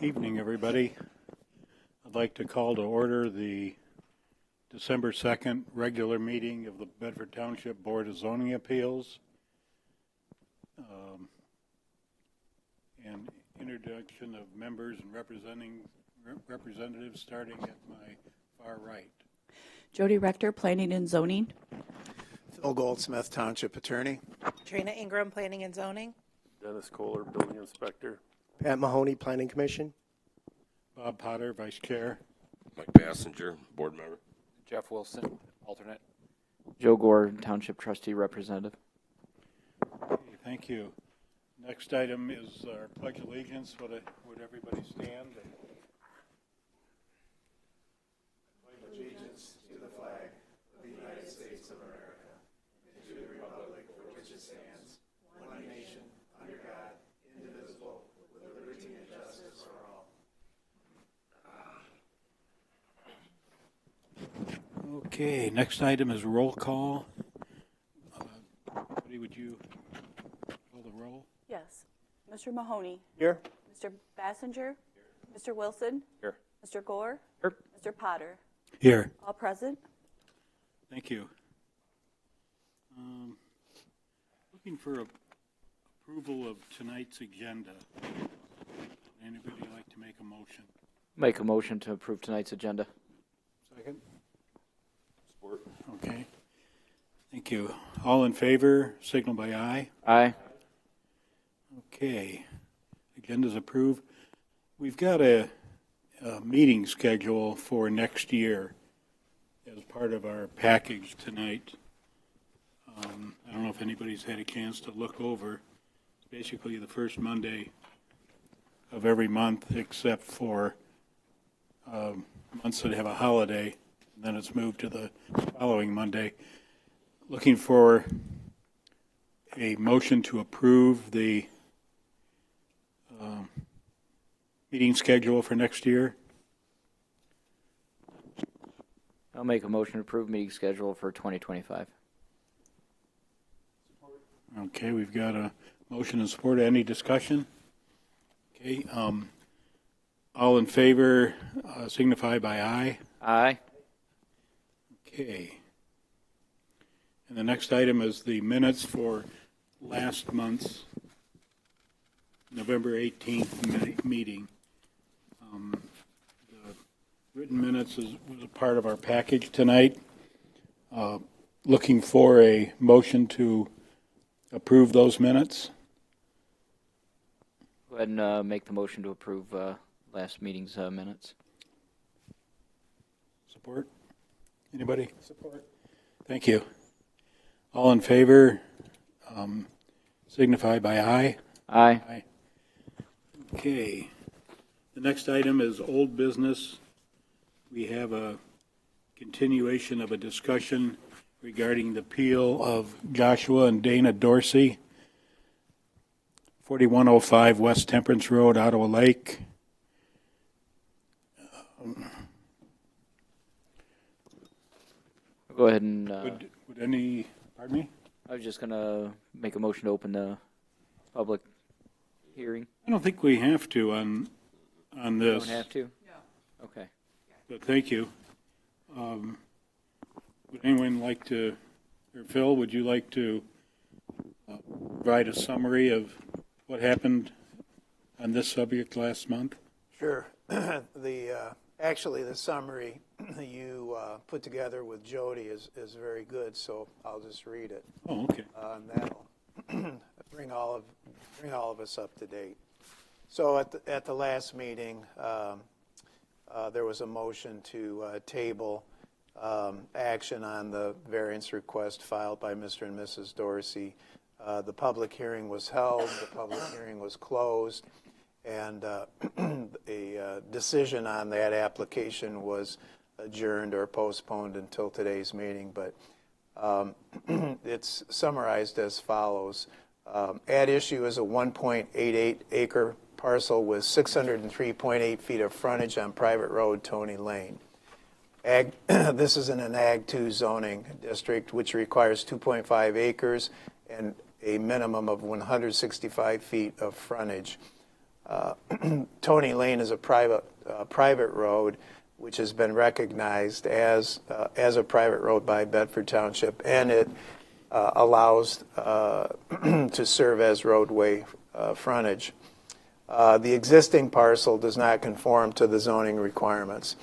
Evening, everybody. I'd like to call to order the December 2nd regular meeting of the Bedford Township Board of Zoning Appeals and introduction of members and representatives starting at my far right. Jody Rector, Planning and Zoning. Phil Goldsmith, Township Attorney. Trina Ingram, Planning and Zoning. Dennis Kohler, Building Inspector. Pat Mahoney, Planning Commission. Bob Potter, Vice Chair. Mike Passenger, Board Member. Jeff Wilson, alternate. Joe Gore, Township Trustee Representative. Okay, thank you. Next item is our Pledge of Allegiance. Would everybody stand? Pledge allegiance to the flag of the United States of America and to the republic for which it stands, one nation, under God, indivisible, with liberty and justice for all. Okay, next item is roll call. Would you call the roll? Yes. Mr. Mahoney. Here. Mr. Bassinger. Here. Mr. Wilson. Here. Mr. Gore. Here. Mr. Potter. Here. All present. Thank you. Looking for approval of tonight's agenda. Anybody like to make a motion? Make a motion to approve tonight's agenda. Second. Support. Okay. Thank you. All in favor, signal by aye. Aye. Okay. Agenda's approved. We've got a meeting schedule for next year as part of our package tonight. I don't know if anybody's had a chance to look over. It's basically the first Monday of every month except for months that have a holiday. And then it's moved to the following Monday. Looking for a motion to approve the meeting schedule for next year. I'll make a motion to approve meeting schedule for 2025. Okay, we've got a motion and support. Any discussion? Okay, all in favor signify by aye. Aye. Okay. And the next item is the minutes for last month's November 18th meeting. The written minutes was a part of our package tonight. Looking for a motion to approve those minutes. Go ahead and make the motion to approve last meeting's minutes. Support? Anybody? Support. Thank you. All in favor, signify by aye. Aye. Aye. Okay. The next item is old business. We have a continuation of a discussion regarding the appeal of Joshua and Dana Dorsey, 4105 West Temperance Road, Ottawa Lake. Go ahead and... Would any... Pardon me? I was just going to make a motion to open the public hearing. I don't think we have to on this. Don't have to? No. Okay. But thank you. Would anyone like to, or Phil, would you like to provide a summary of what happened on this subject last month? Sure. Actually, the summary you put together with Jody is very good, so I'll just read it. Oh, okay. And that'll bring all of us up to date. So at the last meeting, there was a motion to table action on the variance request filed by Mr. and Mrs. Dorsey. The public hearing was held, the public hearing was closed, and a decision on that application was adjourned or postponed until today's meeting. But it's summarized as follows. At issue is a 1.88 acre parcel with 603.8 feet of frontage on private road, Tony Lane. This is in an Ag 2 zoning district, which requires 2.5 acres and a minimum of 165 feet of frontage. Tony Lane is a private road, which has been recognized as a private road by Bedford Township, and it allows to serve as roadway frontage. The existing parcel does not conform to the zoning requirements.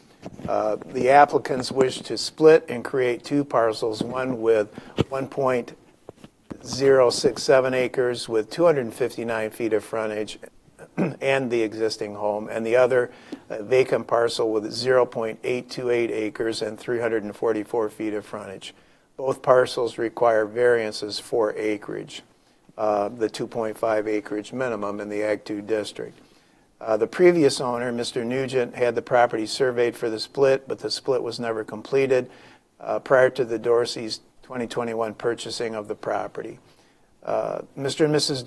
The applicants wish to split and create two parcels, one with 1.067 acres with 259 feet of frontage and the existing home, and the other vacant parcel with 0.828 acres and 344 feet of frontage. Both parcels require variances for acreage, the 2.5 acreage minimum in the Ag 2 district. The previous owner, Mr. Nugent, had the property surveyed for the split, but the split was never completed prior to the Dorsey's 2021 purchasing of the property. Mr. and Mrs.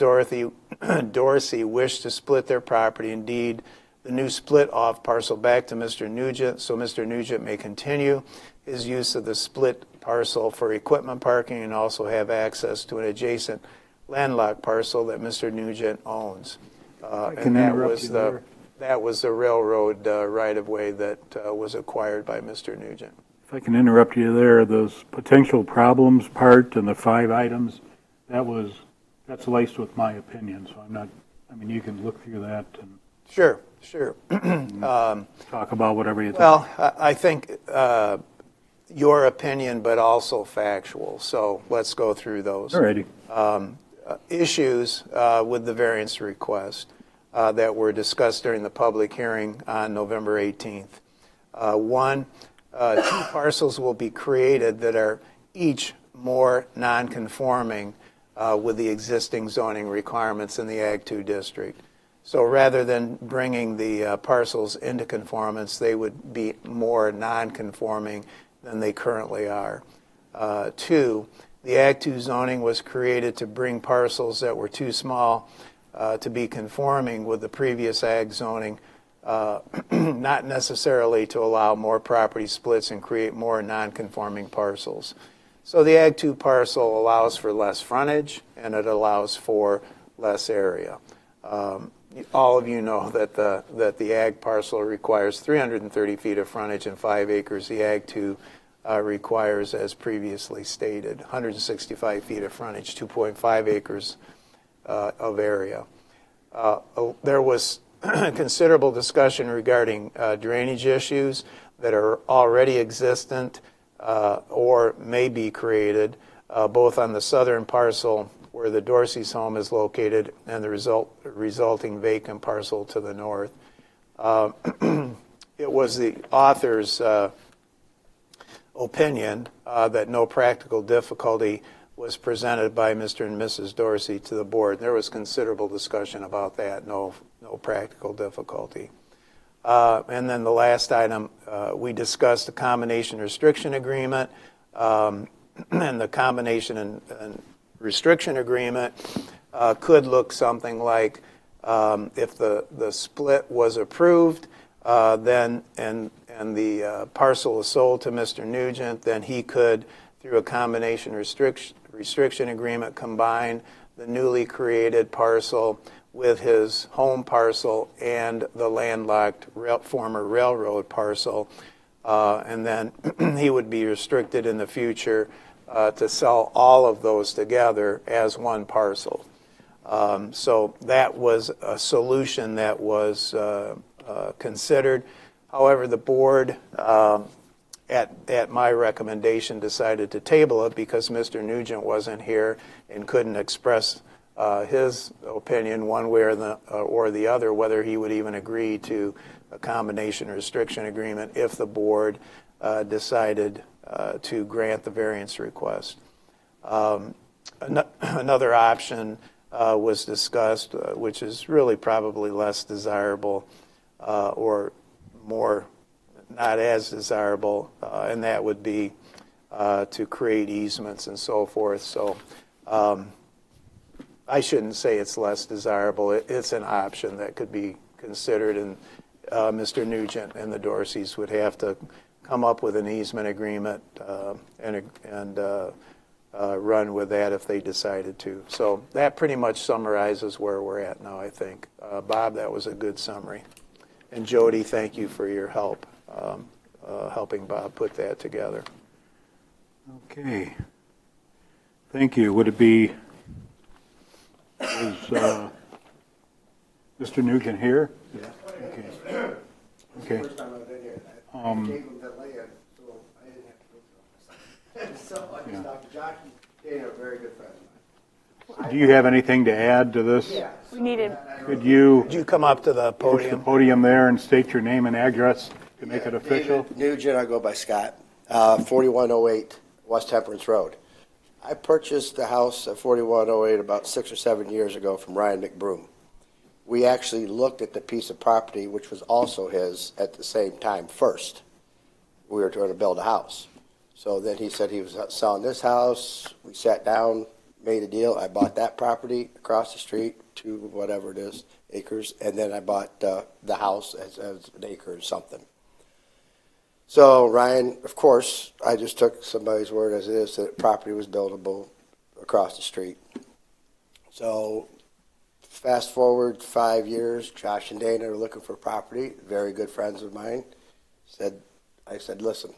Dorsey wished to split their property. Indeed, the new split off parcel back to Mr. Nugent, so Mr. Nugent may continue his use of the split parcel for equipment parking and also have access to an adjacent landlocked parcel that Mr. Nugent owns. And that was the railroad right-of-way that was acquired by Mr. Nugent. If I can interrupt you there, those potential problems part and the 5 items, that's laced with my opinion, so I'm not, I mean, you can look through that and Sure. talk about whatever you think. Well, I think your opinion, but also factual, so let's go through those. All righty. Issues with the variance request that were discussed during the public hearing on November 18th. One, 2 parcels will be created that are each more non-conforming with the existing zoning requirements in the Ag 2 district. So rather than bringing the parcels into conformance, they would be more non-conforming than they currently are. 2, the Ag 2 zoning was created to bring parcels that were too small to be conforming with the previous Ag zoning, not necessarily to allow more property splits and create more non-conforming parcels. So the Ag 2 parcel allows for less frontage and it allows for less area. All of you know that the Ag parcel requires 330 feet of frontage and 5 acres. The Ag 2 requires, as previously stated, 165 feet of frontage, 2.5 acres of area. There was considerable discussion regarding drainage issues that are already existent or may be created, both on the southern parcel where the Dorsey's home is located and the resulting vacant parcel to the north. It was the author's opinion that no practical difficulty was presented by Mr. and Mrs. Dorsey to the board. There was considerable discussion about that, no practical difficulty. And then the last item, we discussed the combination restriction agreement, and the combination and restriction agreement could look something like if the split was approved, then and the parcel is sold to Mr. Nugent, then he could, through a combination restriction agreement, combine the newly created parcel with his home parcel and the landlocked former railroad parcel, and then he would be restricted in the future to sell all of those together as one parcel. So that was a solution that was considered. However, the board, at my recommendation, decided to table it because Mr. Nugent wasn't here and couldn't express his opinion one way or the other, whether he would even agree to a combination restriction agreement if the board decided to grant the variance request. Another option was discussed, which is really probably less desirable or more not as desirable, and that would be to create easements and so forth. So I shouldn't say it's less desirable. It's an option that could be considered, and Mr. Nugent and the Dorseys would have to come up with an easement agreement and run with that if they decided to. So that pretty much summarizes where we're at now, I think. Bob, that was a good summary. And Jody, thank you for your help, helping Bob put that together. Okay. Thank you. Would it be, is Mr. Nugent here? Yeah. Okay. Okay. First time I've been here. I gave him the land, so I didn't have to go through it. So I just talked to Josh and Dana, are very good friends of mine. Do you have anything to add to this? Yeah. We needed, Could you Could you come up to the approach the podium? podium there and state your name and address to make it official? David Nugent, I go by Scott, 4108 West Temperance Road. I purchased the house at 4108 about 6 or 7 years ago from Ryan McBroom. We actually looked at the piece of property, which was also his, at the same time first. We were trying to build a house. So then he said he was selling this house. We sat down, made a deal. I bought that property across the street, 2 whatever it is, acres, and then I bought the house as an acre or something. So Ryan, of course, I just took somebody's word as it is that property was buildable across the street. So fast forward 5 years, Josh and Dana are looking for property, very good friends of mine. I said, listen,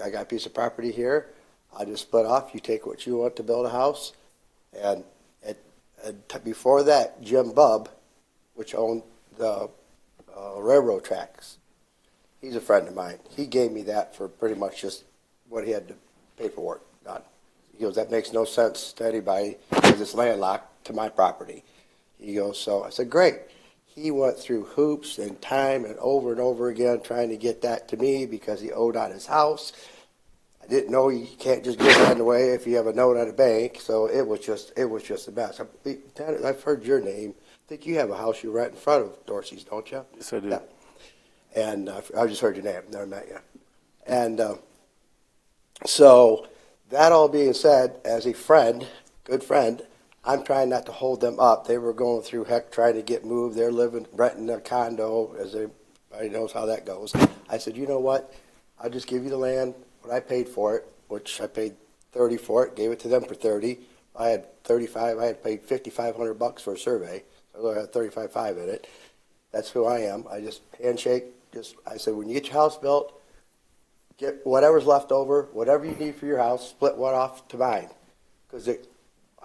I got a piece of property here. I'll just split off. You take what you want to build a house. And before that, Jim Bubb, which owned the railroad tracks, he's a friend of mine. He gave me that for pretty much just what he had to paperwork done. He goes, that makes no sense to anybody because it's landlocked to my property. He goes, so I said, great. He went through hoops and time and over again trying to get that to me because he owed on his house. I didn't know you can't just give that away if you have a note at a bank. So it was just a mess. I've heard your name. I think you have a house you rent in front of Dorsey's, don't you? Yes, I do. Yeah. And I just heard your name. Never met you. And so that all being said, as a friend, good friend, I'm trying not to hold them up. They were going through heck trying to get moved. They're renting a condo, as everybody knows how that goes. I said, you know what? I'll just give you the land, what I paid for it, which I paid $30 for it, gave it to them for $30. I had $35. I had paid $5,500 for a survey. So I had $35.5 in it. That's who I am. I just handshake. I said, when you get your house built, get whatever's left over, whatever you need for your house, split one off to mine. Because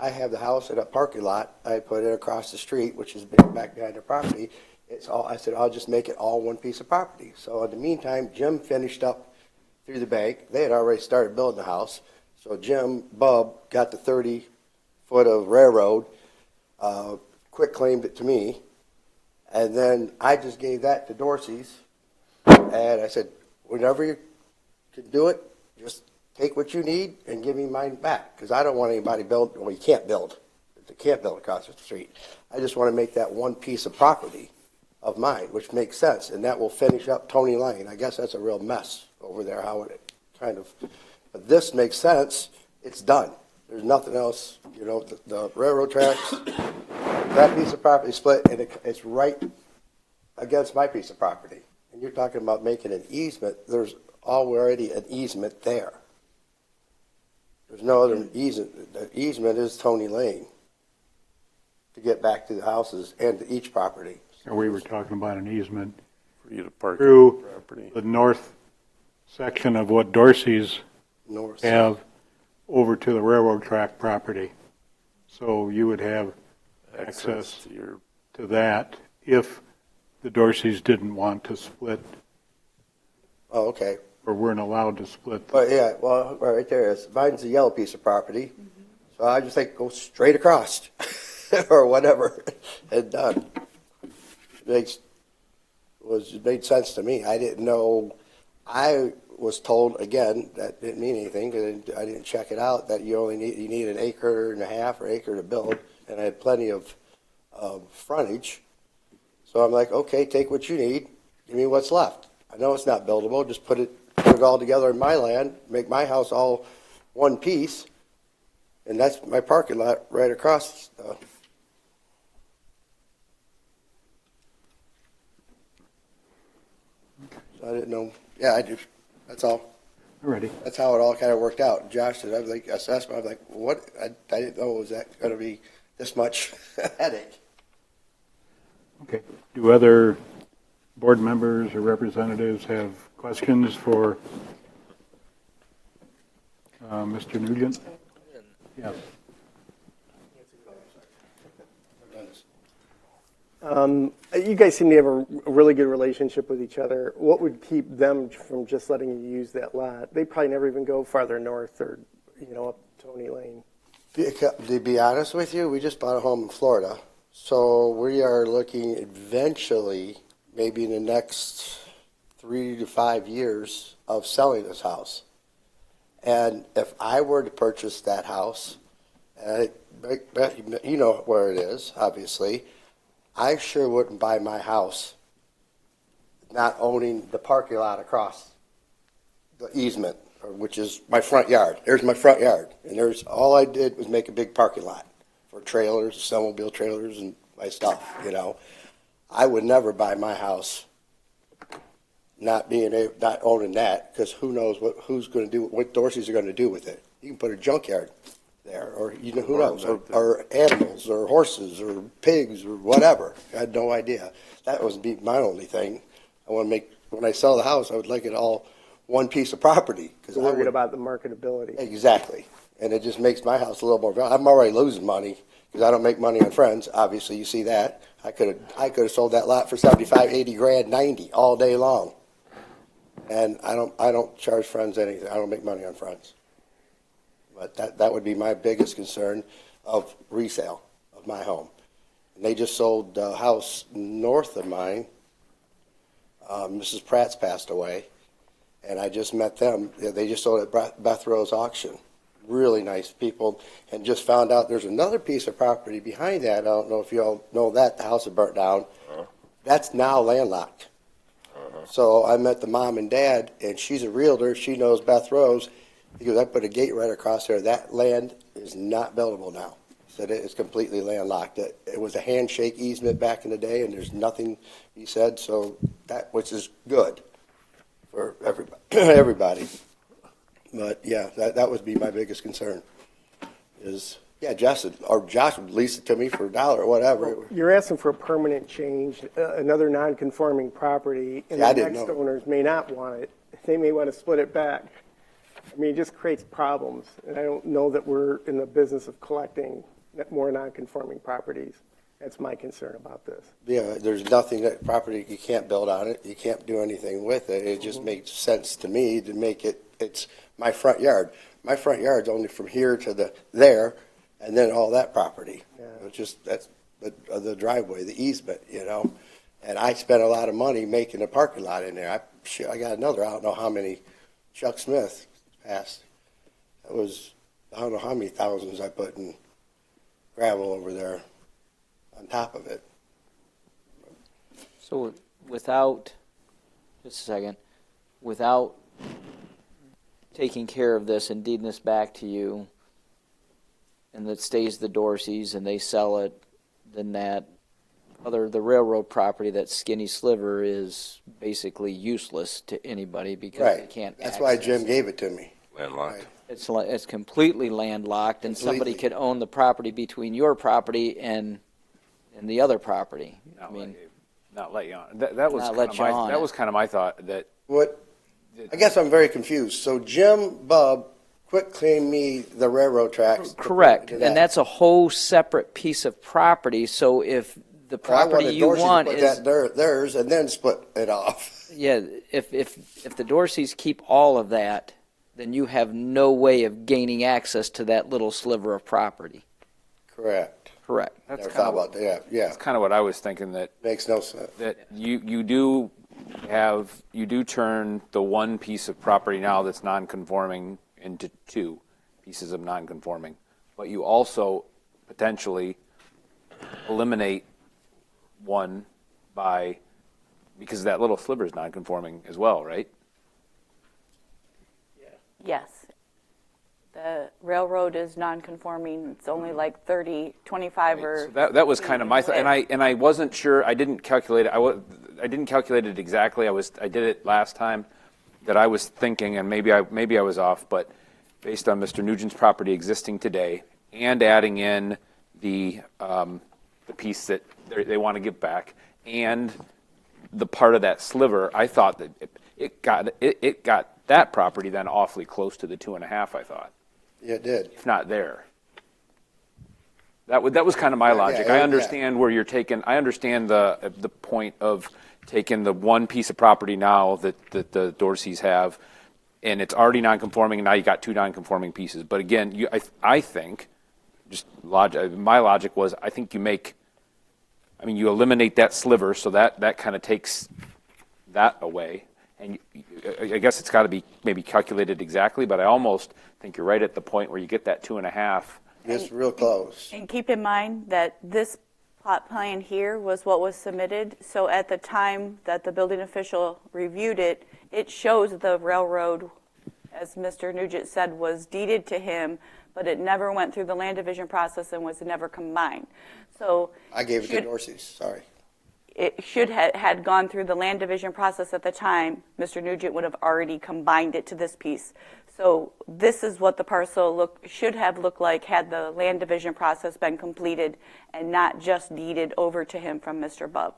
I have the house in a parking lot. I put it across the street, which is back behind the property. I said, I'll just make it all one piece of property. So in the meantime, Jim finished up through the bank. They had already started building the house. So Jim Bubb got the 30-foot of railroad, quick claimed it to me. And then I just gave that to Dorsey's. And I said, whenever you can do it, just take what you need and give me mine back. Because I don't want anybody build, well, you can't build. You can't build across the street. I just want to make that one piece of property of mine, which makes sense. And that will finish up Tony Lane. I guess that's a real mess over there, how it kind of, but this makes sense. It's done. There's nothing else, you know, the railroad tracks, that piece of property split, and it's right against my piece of property. And you're talking about making an easement. There's already an easement there. There's no other easement. The easement is Tony Lane to get back to the houses and to each property. So we were talking about an easement For you to park through your property. the north section of what Dorsey's North. have over to the railroad track property. So you would have access to your, to that if the Dorseys didn't want to split Oh, okay. or weren't allowed to split. But yeah, well, right there is. Mine's a yellow piece of property. So I just think go straight across or whatever and done. It made sense to me. I didn't know. I was told, again, that didn't mean anything because I didn't check it out, that you need an acre and a half or acre to build. And I had plenty of frontage. So I'm like, okay, take what you need. Give me what's left. I know it's not buildable. Just put it all together in my land, make my house all one piece, and that's my parking lot right across. So I didn't know. Yeah, I do. That's all. Alrighty. That's how it all kind of worked out. Josh said, I was like, assessment, I was like, what? I didn't know it was that going to be this much headache. Okay. Do other board members or representatives have questions for Mr. Nugent? Yes. You guys seem to have a really good relationship with each other. What would keep them from just letting you use that lot? They probably never even go farther north or, up Tony Lane. To be honest with you, we just bought a home in Florida. So we are looking eventually, maybe in the next 3 to 5 years, of selling this house. And if I were to purchase that house, you know where it is, obviously, I sure wouldn't buy my house not owning the parking lot across the easement, which is my front yard. There's my front yard. And all I did was make a big parking lot for trailers, snowmobile trailers, and my stuff, I would never buy my house not owning that, because who knows what Dorsey's are going to do with it. You can put a junkyard there, or who knows, or animals, or horses, or pigs, or whatever. I had no idea. That was my only thing. When I sell the house, I would like it all one piece of property. So worried about the marketability. Exactly. And it just makes my house a little more valuable. I'm already losing money because I don't make money on friends. Obviously, you see that. I could have sold that lot for 75, 80 grand, 90 all day long. And I don't charge friends anything. I don't make money on friends. But that would be my biggest concern of resale of my home. And they just sold a house north of mine. Mrs. Pratt's passed away, and I just met them. They just sold at Beth Rose auction. Really nice people, and just found out there's another piece of property behind that. I don't know if you all know that. The house had burnt down. That's now landlocked. So I met the mom and dad, and she's a realtor. She knows Beth Rose. Because I put a gate right across there. That land is not buildable now. Said it is completely landlocked. It was a handshake easement back in the day, and there's nothing, he said, so which is good for everybody. But yeah, that would be my biggest concern. Josh would lease it to me for $1 or whatever. You're asking for a permanent change, another non-conforming property, and the next owners may not want it. They may want to split it back. I mean, it just creates problems, and I don't know that we're in the business of collecting more non-conforming properties. That's my concern about this. Yeah, there's nothing that property, you can't build on it, you can't do anything with it. It just makes sense to me to make it's my front yard. My front yard's only from here to there, and then all that property. Yeah. It's just, that's the driveway, the easement, And I spent a lot of money making a parking lot in there. I got another, I don't know how many, Chuck Smith passed. That was, I don't know how many thousands I put in gravel over there on top of it. So without taking care of this and deeding this back to you, and that stays the Dorseys and they sell it, then the railroad property, that skinny sliver, is basically useless to anybody because they can't access. That's why Jim gave it to me. Landlocked. It's completely landlocked, and somebody could own the property between your property and the other property. Not let you on. That was kind of my thought. I guess I'm very confused. So Jim Bub quit claiming me the railroad tracks. Correct, and that's a whole separate piece of property. So if the property you want is theirs, and then split it off. Yeah, if the Dorseys keep all of that, then you have no way of gaining access to that little sliver of property. Correct. That's Never thought about that. Yeah. That's kind of what I was thinking. That makes no sense. That you do turn the one piece of property now that's non-conforming into two pieces of non-conforming, but you also potentially eliminate one because that little sliver is non-conforming as well, right? Yes. The railroad is non-conforming. It's only like 30, 25 or... So that was kind of my thought, and I wasn't sure. I didn't calculate it. I didn't calculate it exactly. I did it last time. that I was thinking, and maybe I was off, but based on Mr. Nugent's property existing today and adding in the piece that they want to give back and the part of that sliver, I thought that it got that property then awfully close to the 2.5, I thought. Yeah, it did. If not there. That was kind of my logic. Yeah, I understand where you're taking. I understand the point of taking the one piece of property now that the Dorseys have, and it's already non-conforming, and now you got two non-conforming pieces. But again, I think, just logic. My logic was, I think you eliminate that sliver, so that kind of takes that away. And I guess it's got to be maybe calculated exactly, but I almost think you're right at the point where you get that 2.5. It's real close. And keep in mind that this plot plan here was what was submitted. So at the time that the building official reviewed it, it shows the railroad, as Mr. Nugent said, was deeded to him, but it never went through the land division process and was never combined. So I gave it to Dorsey's, sorry. It should had gone through the land division process at the time. Mr. Nugent would have already combined it to this piece. So this is what the parcel should have looked like had the land division process been completed and not just deeded over to him from Mr. Bubb.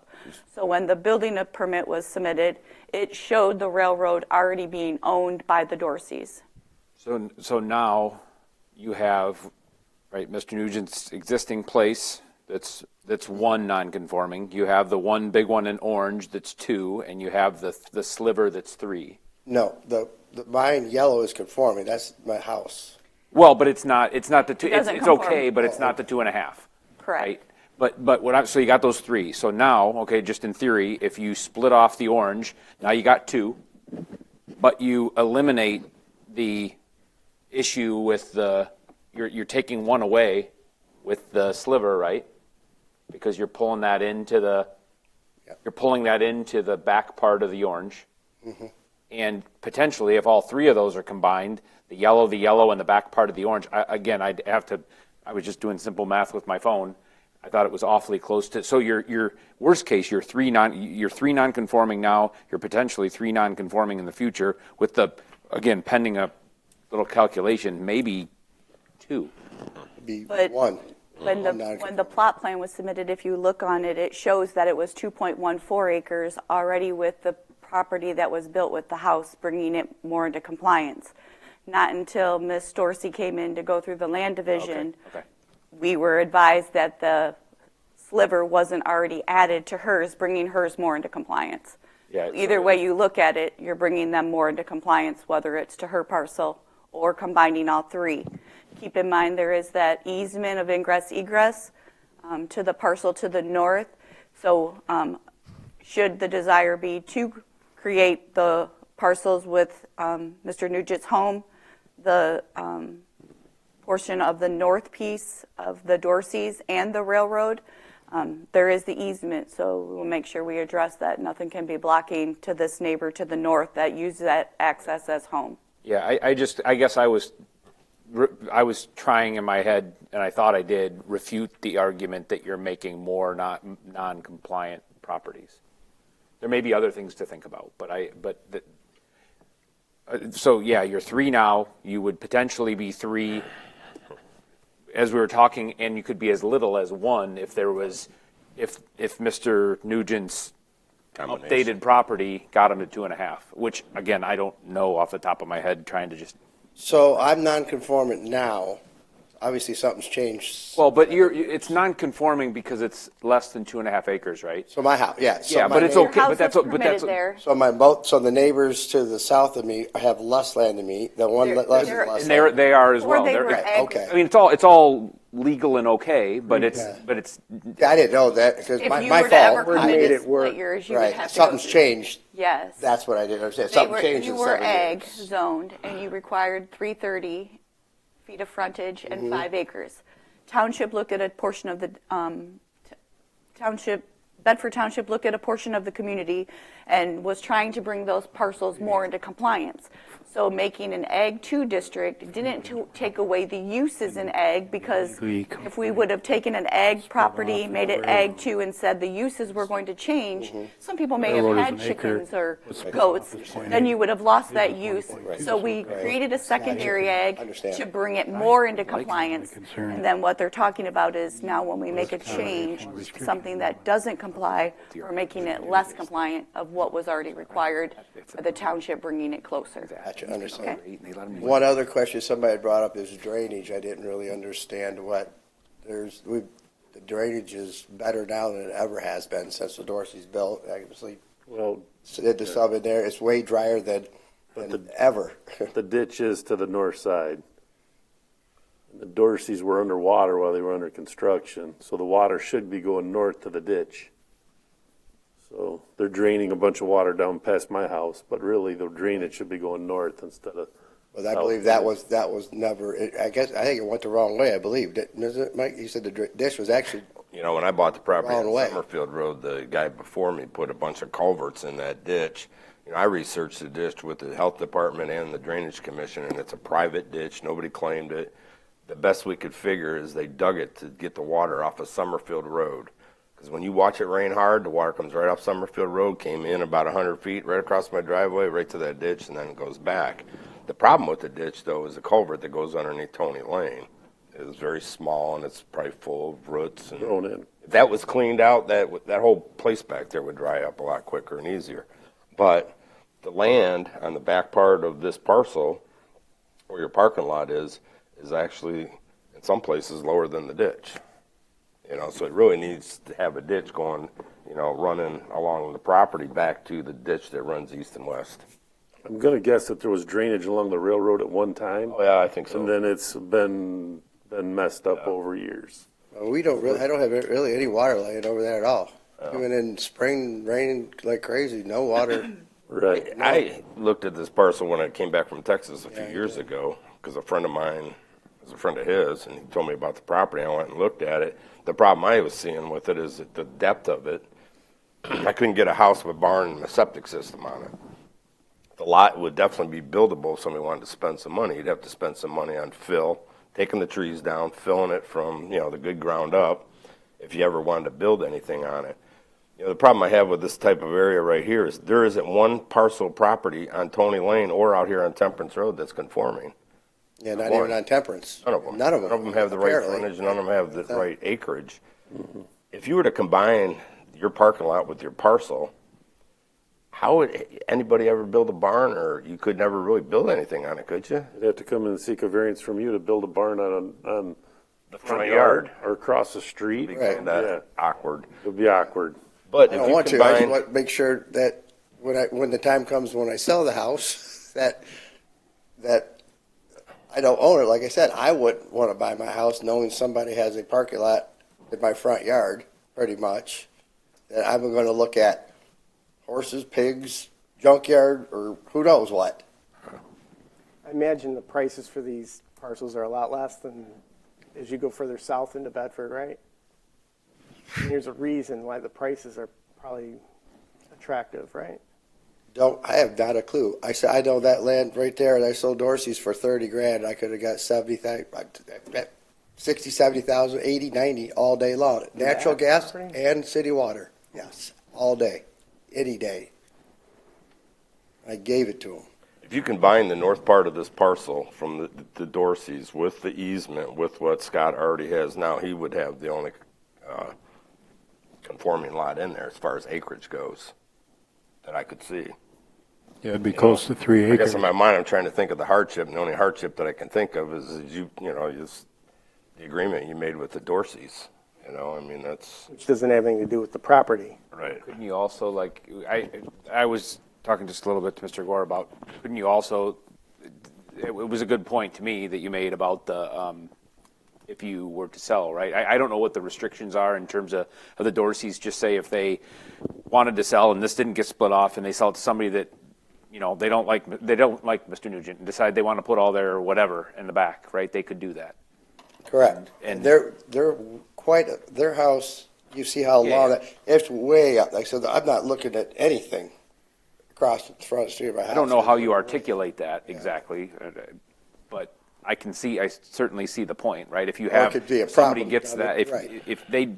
So when the building permit was submitted, it showed the railroad already being owned by the Dorseys. So now you have, right, Mr. Nugent's existing place that's one non-conforming. You have the one big one in orange that's 2, and you have the sliver that's 3. No, mine yellow is conforming. That's my house. Well, but it's not the 2. It's conform. okay, but it's not the 2.5. Correct. Right? But so you got those 3. So now, okay, just in theory, if you split off the orange, now you got 2, but you eliminate the issue with you're taking one away with the sliver, right? Because you're pulling that into the back part of the orange. Mm-hmm. And potentially, if all 3 of those are combined, the yellow, and the back part of the orange, I was just doing simple math with my phone. I thought it was awfully close to. So your worst case, you're 3 non-conforming now. You're potentially 3 non-conforming in the future. With pending a little calculation, maybe 2. It'd be But 1. When the plot plan was submitted, if you look on it, it shows that it was 2.14 acres already with the property that was built with the house, bringing it more into compliance. Not until Ms. Dorsey came in to go through the land division, we were advised that the sliver wasn't already added to hers, bringing hers more into compliance. Yeah, either way you look at it, you're bringing them more into compliance, whether it's to her parcel or combining all 3. Keep in mind there is that easement of ingress-egress to the parcel to the north. So should the desire be to create the parcels with Mr. Nugent's home, the portion of the north piece of the Dorseys and the railroad, there is the easement. So we'll make sure we address that. Nothing can be blocking to this neighbor to the north that uses that access as home. Yeah, I guess I was trying in my head, and I thought I did, refute the argument that you're making more non-compliant properties. There may be other things to think about, so yeah, you're 3 now. You would potentially be 3, as we were talking, and you could be as little as 1 if Mr. Nugent's updated property got him to 2.5, which again I don't know off the top of my head. Trying to just. So I'm non-conformant now. Obviously, something's changed. Well, but it's non-conforming because it's less than 2.5 acres, right? So my house, yeah. So yeah, but it's okay. But that's there. So so the neighbors to the south of me have less land than me. The one less than less. And they are as well. Okay. I mean, it's all legal and okay, but it's. I didn't know that because my fault. I made it work. Right. Something's changed. Yes. That's what I didn't understand. Something changed in 7 years. You were ag zoned, and you required 330 feet of frontage and 5 acres. Township looked at a portion of the township Bedford Township looked at a portion of the community and was trying to bring those parcels more into compliance. So making an Ag 2 district didn't take away the uses in Ag, because if we would have taken an Ag property, made it Ag 2, and said the uses were going to change, some people may have had chickens or goats, then you would have lost that use. So we created a secondary Ag to bring it more into compliance. And then what they're talking about is now when we make a change, something that doesn't comply, we're making it less compliant of what was already required, the township bringing it closer. Gotcha, understand. Okay. One other question somebody had brought up is drainage. I didn't really understand what, the drainage is better now than it ever has been since the Dorsey's built. Obviously, Well, did the sub in there, it's way drier than ever. the ditch is to the north side. The Dorseys were underwater while they were under construction, so the water should be going north to the ditch. So they're draining a bunch of water down past my house, but really the drainage should be going north instead of. Well, I believe that was never, I think it went the wrong way, I believe. Isn't it, Mike? You said the ditch was actually, You know, when I bought the property Wrong on way. Summerfield Road, the guy before me put a bunch of culverts in that ditch. You know, I researched the ditch with the health department and the drainage commission, and it's a private ditch. Nobody claimed it. The best we could figure is they dug it to get the water off of Summerfield Road. Because when you watch it rain hard, the water comes right off Summerfield Road, came in about 100 feet, right across my driveway, right to that ditch, and then it goes back. The problem with the ditch, though, is the culvert that goes underneath Tony Lane. It's very small, and it's probably full of roots. And Thrown in. if that was cleaned out, that whole place back there would dry up a lot quicker and easier. But the land on the back part of this parcel, where your parking lot is actually, in some places, lower than the ditch. You know, so it really needs to have a ditch going, you know, running along the property back to the ditch that runs east and west. I'm going to guess that there was drainage along the railroad at one time. Oh, yeah, I think so. And then it's been messed up over years. we don't really, I don't have really any water laying over there at all. Even in spring, raining like crazy, no water. Right. I looked at this parcel when I came back from Texas a few years ago, because a friend of mine was a friend of his, and he told me about the property. I went and looked at it. The problem I was seeing with it is that the depth of it. I couldn't get a house with a barn and a septic system on it. The lot would definitely be buildable if somebody wanted to spend some money. You'd have to spend some money on fill, taking the trees down, filling it from, you know, the good ground up, if you ever wanted to build anything on it. You know, the problem I have with this type of area right here is there isn't one parcel of property on Tony Lane or out here on Temperance Road that's conforming. Yeah, not even on Temperance. None of them. None of them. None of them have the right apparently. frontage, none of them have the right acreage. If you were to combine your parking lot with your parcel, how would anybody ever build a barn, or you could never really build anything on it, could you? They'd have to come in and seek a variance from you to build a barn on The front yard. or across the street. It'd be kind of Yeah. awkward. It'd be awkward. But I if don't you want to. I just combine, want to make sure that when the time comes when I sell the house, that I don't own it. Like I said, I wouldn't want to buy my house knowing somebody has a parking lot in my front yard, pretty much. That I'm going to look at horses, pigs, junkyard, or who knows what. I imagine the prices for these parcels are a lot less than as you go further south into Bedford, right? And there's a reason why the prices are probably attractive, right? I have not a clue. I said, I know that land right there, and I sold Dorsey's for 30 grand. I could have got 60, 70,000, 80, 90 all day long. Natural gas and city water. Yes, all day, any day. I gave it to him. if you combine the north part of this parcel from the Dorseys with the easement, with what Scott already has now, he would have the only conforming lot in there as far as acreage goes that I could see. Yeah, it'd be close to 3 acres. I guess in my mind, I'm trying to think of the hardship, and the only hardship that I can think of is the agreement you made with the Dorseys. You know, I mean, that's Which doesn't have anything to do with the property. right. Couldn't you also, like, I was talking just a little bit to Mr. Gore about, couldn't you also, it was a good point to me that you made about the, if you were to sell, right? I don't know what the restrictions are in terms of the Dorseys. Just say if they wanted to sell and this didn't get split off and they sell it to somebody that, you know, they don't like Mr. Nugent and decide they want to put all their whatever in the back, right? They could do that. Correct. And- And their house you see how Yeah, long yeah. that, it's way up. Like I said, I'm not looking at anything across the front street of my house. I don't know how you articulate that exactly, but I certainly see the point, right? If you Or it have, could be a somebody problem gets down that, the- right. if they,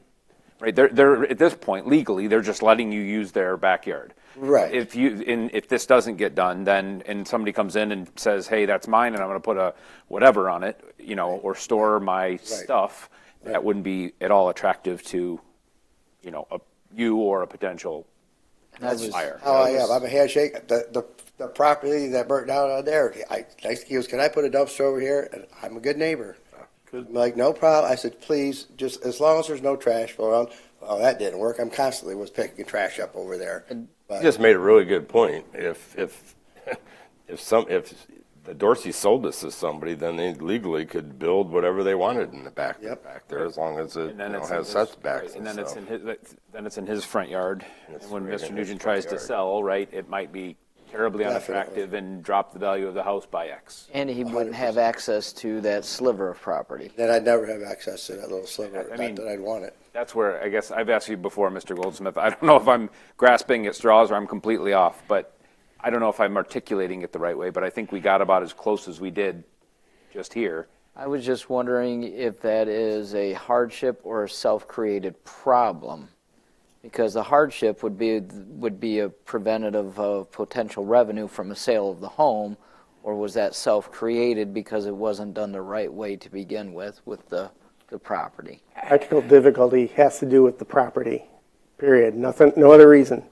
right, they're, at this point, legally, they're just letting you use their backyard. Right. If this doesn't get done, then, and somebody comes in and says, hey, that's mine, and I'm gonna put a whatever on it, or store my stuff, that wouldn't be at all attractive to, you or a potential buyer. How I am. I'm a handshake. The property that burnt down on there, next he goes, can I put a dumpster over here? And I'm a good neighbor. I'm like, no problem. I said, please, just as long as there's no trash around. Well, that didn't work. I'm constantly was picking trash up over there. You just made a really good point. If the Dorsey sold this to somebody, then they legally could build whatever they wanted in the back there, as long as it has setbacks. And then stuff. it's in his front yard. And when right in Mr. his Nugent front tries to yard. sell, right, it might be terribly Definitely. unattractive and drop the value of the house by X. And he wouldn't have access to that sliver of property. Then I'd never have access to that little sliver. I mean- Not that I'd want it. That's where, I guess, I've asked you before, Mr. Goldsmith, I don't know if I'm grasping at straws or I'm completely off, but I don't know if I'm articulating it the right way, but I think we got about as close as we did just here. I was just wondering if that is a hardship or a self-created problem, because the hardship would be a preventative of potential revenue from a sale of the home, or was that self-created because it wasn't done the right way to begin with the property? Practical difficulty has to do with the property, period. Nothing, no other reason.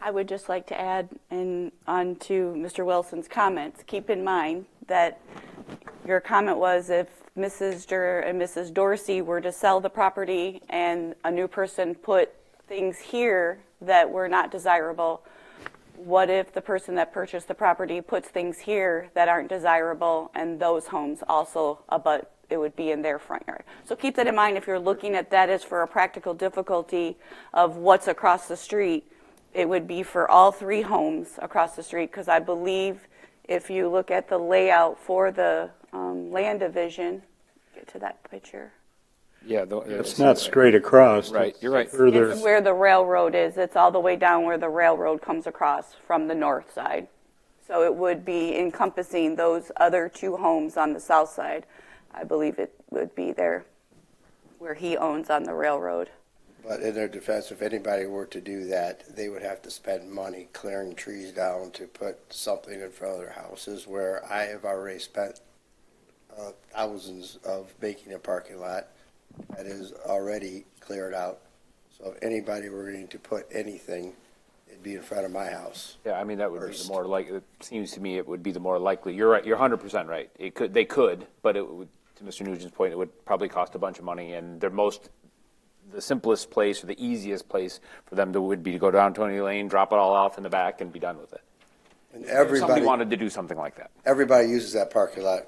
I would just like to add on to Mr. Wilson's comments. Keep in mind that your comment was if Mrs. Durr and Mrs. Dorsey were to sell the property and a new person put things here that were not desirable, what if the person that purchased the property puts things here that aren't desirable and those homes also abut, it would be in their front yard. So keep that in mind if you're looking at that as for a practical difficulty of what's across the street. It would be for all three homes across the street, because I believe if you look at the layout for the land division, get to that picture. Yeah. It's not straight across. Right, you're right. Further, It's where the railroad is. It's all the way down where the railroad comes across from the north side. So it would be encompassing those other two homes on the south side. I believe it would be there where he owns on the railroad. But in their defense, if anybody were to do that, they would have to spend money clearing trees down to put something in front of their houses, where I have already spent thousands of making a parking lot that is already cleared out. So if anybody were going to put anything, it'd be in front of my house. Yeah, I mean, that would First. be the more likely, it seems to me it would be the more likely. You're right, you're 100% right. They could, but it would, to Mr. Nugent's point, it would probably cost a bunch of money, and the simplest place or the easiest place for them would be to go down Tony Lane, drop it all off in the back, and be done with it. And If somebody wanted to do something like that. everybody uses that parking lot.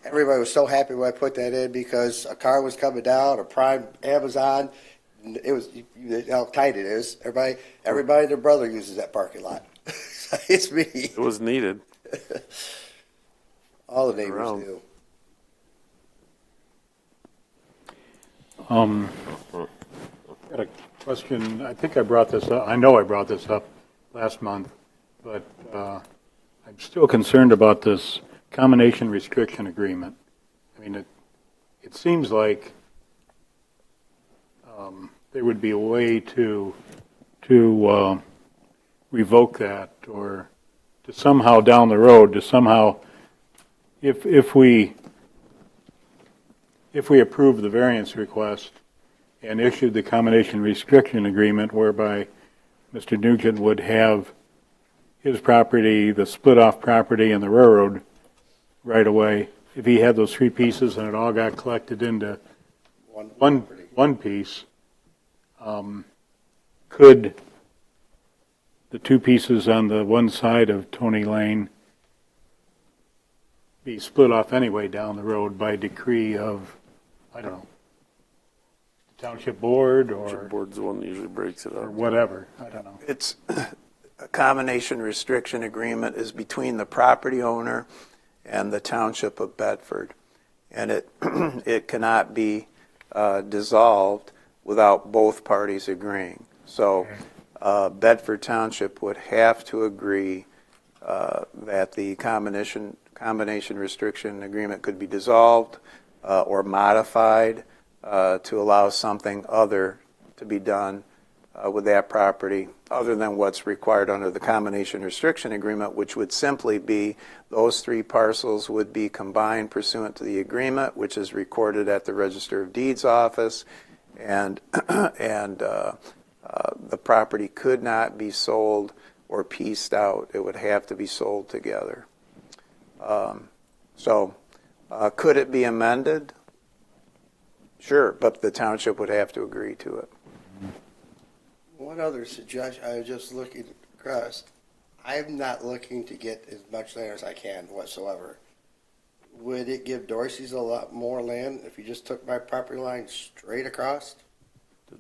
Everybody was so happy when I put that in because a car was coming down, a Prime Amazon. It was, you know how tight it is. Everybody and their brother uses that parking lot. It's me. It was needed. All the neighbors Around. do. got a question. I think I brought this up. I know I brought this up last month, but I'm still concerned about this combination restriction agreement. I mean, it seems like there would be a way to revoke that, or to somehow down the road, to somehow, if we approve the variance request and issued the combination restriction agreement whereby Mr. Nugent would have his property, the split-off property, and the railroad right away, if he had those three pieces and it all got collected into one piece, could the two pieces on the one side of Tony Lane be split off anyway down the road by decree of, I don't know, township board Township or board's the one that usually breaks it up. whatever, I don't know. It's a combination restriction agreement is between the property owner and the Township of Bedford. and it it cannot be dissolved without both parties agreeing. So Bedford Township would have to agree that the combination restriction agreement could be dissolved or modified to allow something other to be done with that property other than what's required under the combination restriction agreement, which would simply be those 3 parcels would be combined pursuant to the agreement, which is recorded at the Register of Deeds office, and the property could not be sold or pieced out. It would have to be sold together. Could it be amended? Sure, but the township would have to agree to it. One other suggestion, I was just looking across. I'm not looking to get as much land as I can whatsoever. Would it give Dorsey's a lot more land if you just took my property line straight across?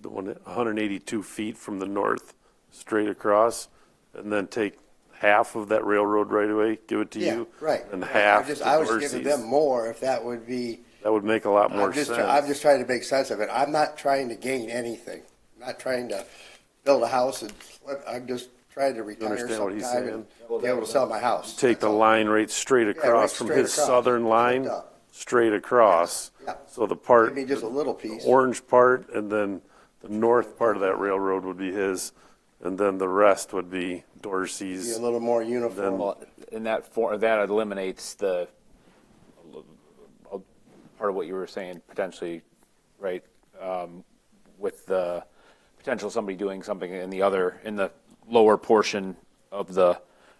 The one at 182 feet from the north, straight across, and then take half of that railroad right away, give it to you. Right. And half to I was Dorsey's. giving them more if that would be. That would make a lot more sense. I'm just trying to make sense of it. I'm not trying to gain anything. I'm not trying to build a house and I'm just trying to retire understand what he's sometime saying? and be able to sell my house. Take the line right straight across from straight his across. southern line, straight across. Yeah. So the part, Give me just a little piece. the orange part, and then the north part of that railroad would be his, and then the rest would be Be Dorsey's. a little more uniform. Well, in that that eliminates the part of what you were saying potentially, right? With the potential somebody doing something in the lower portion of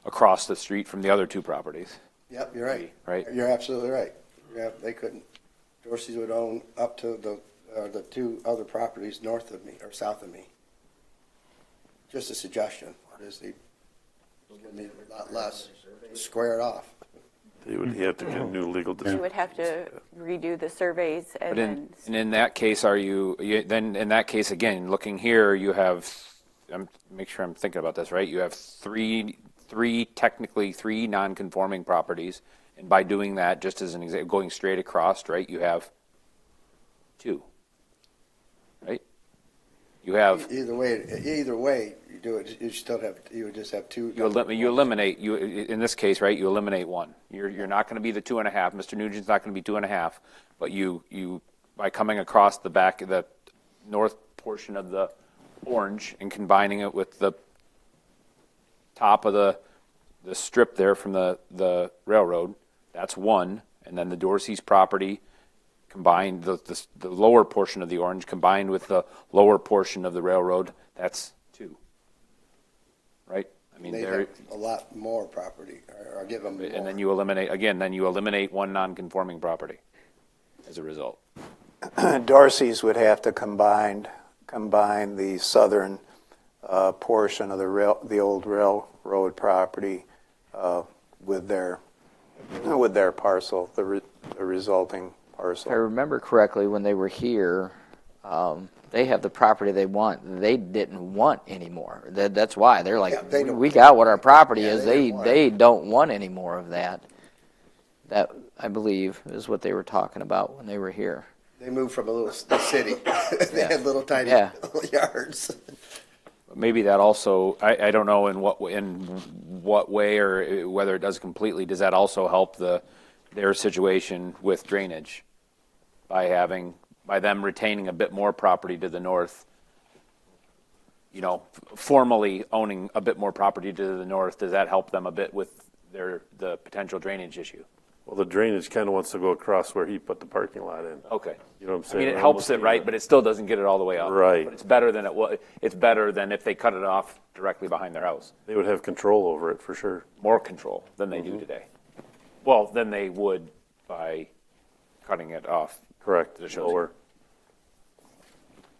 across the street from the other 2 properties. Yep, you're right. Right. You're absolutely right. Yeah, they couldn't. Dorsey's would own up to the 2 other properties north of me or south of me. Just a suggestion. Is they need a lot less. Square it off. They would have to get new legal You district. would have to redo the surveys and But then. and in that case, then in that case, again, looking here, you have, make sure I'm thinking about this, right? You have technically three non-conforming properties. And by doing that, just as an example, going straight across, right, you have 2, right? You have. Either way, you do it. You would just have 2. You eliminate, in this case, right, you eliminate 1. You're not going to be the 2.5. Mr. Nugent's not going to be 2.5, but you, by coming across the back of the north portion of the orange and combining it with the top of the strip there from the railroad, that's 1. And then the Dorsey's property combined, the lower portion of the orange combined with the lower portion of the railroad, that's 2. Right? I mean, They have a lot more property, or give them more. and then you eliminate 1 non-conforming property as a result. Dorsey's would have to combine the southern portion of the old railroad property with their parcel, the resulting parcel. If I remember correctly, when they were here, they have the property they want. They didn't want anymore. That's why they're like, we got what our property is. They don't want any more of that. That, I believe, is what they were talking about when they were here. They moved from the city. They had little tiny yards. Maybe that also, I don't know in what way or whether it does completely. Does that also help their situation with drainage by them retaining a bit more property to the north? You know, formally owning a bit more property to the north. Does that help them a bit with the potential drainage issue? Well, the drainage kind of wants to go across where he put the parking lot in. Okay. You know what I'm saying? I mean, it helps it, right? But it still doesn't get it all the way up. Right. But it's better than it was. It's better than if they cut it off directly behind their house. They would have control over it for sure. More control than they do today. Well, than they would by cutting it off. Correct. The shows. Lower.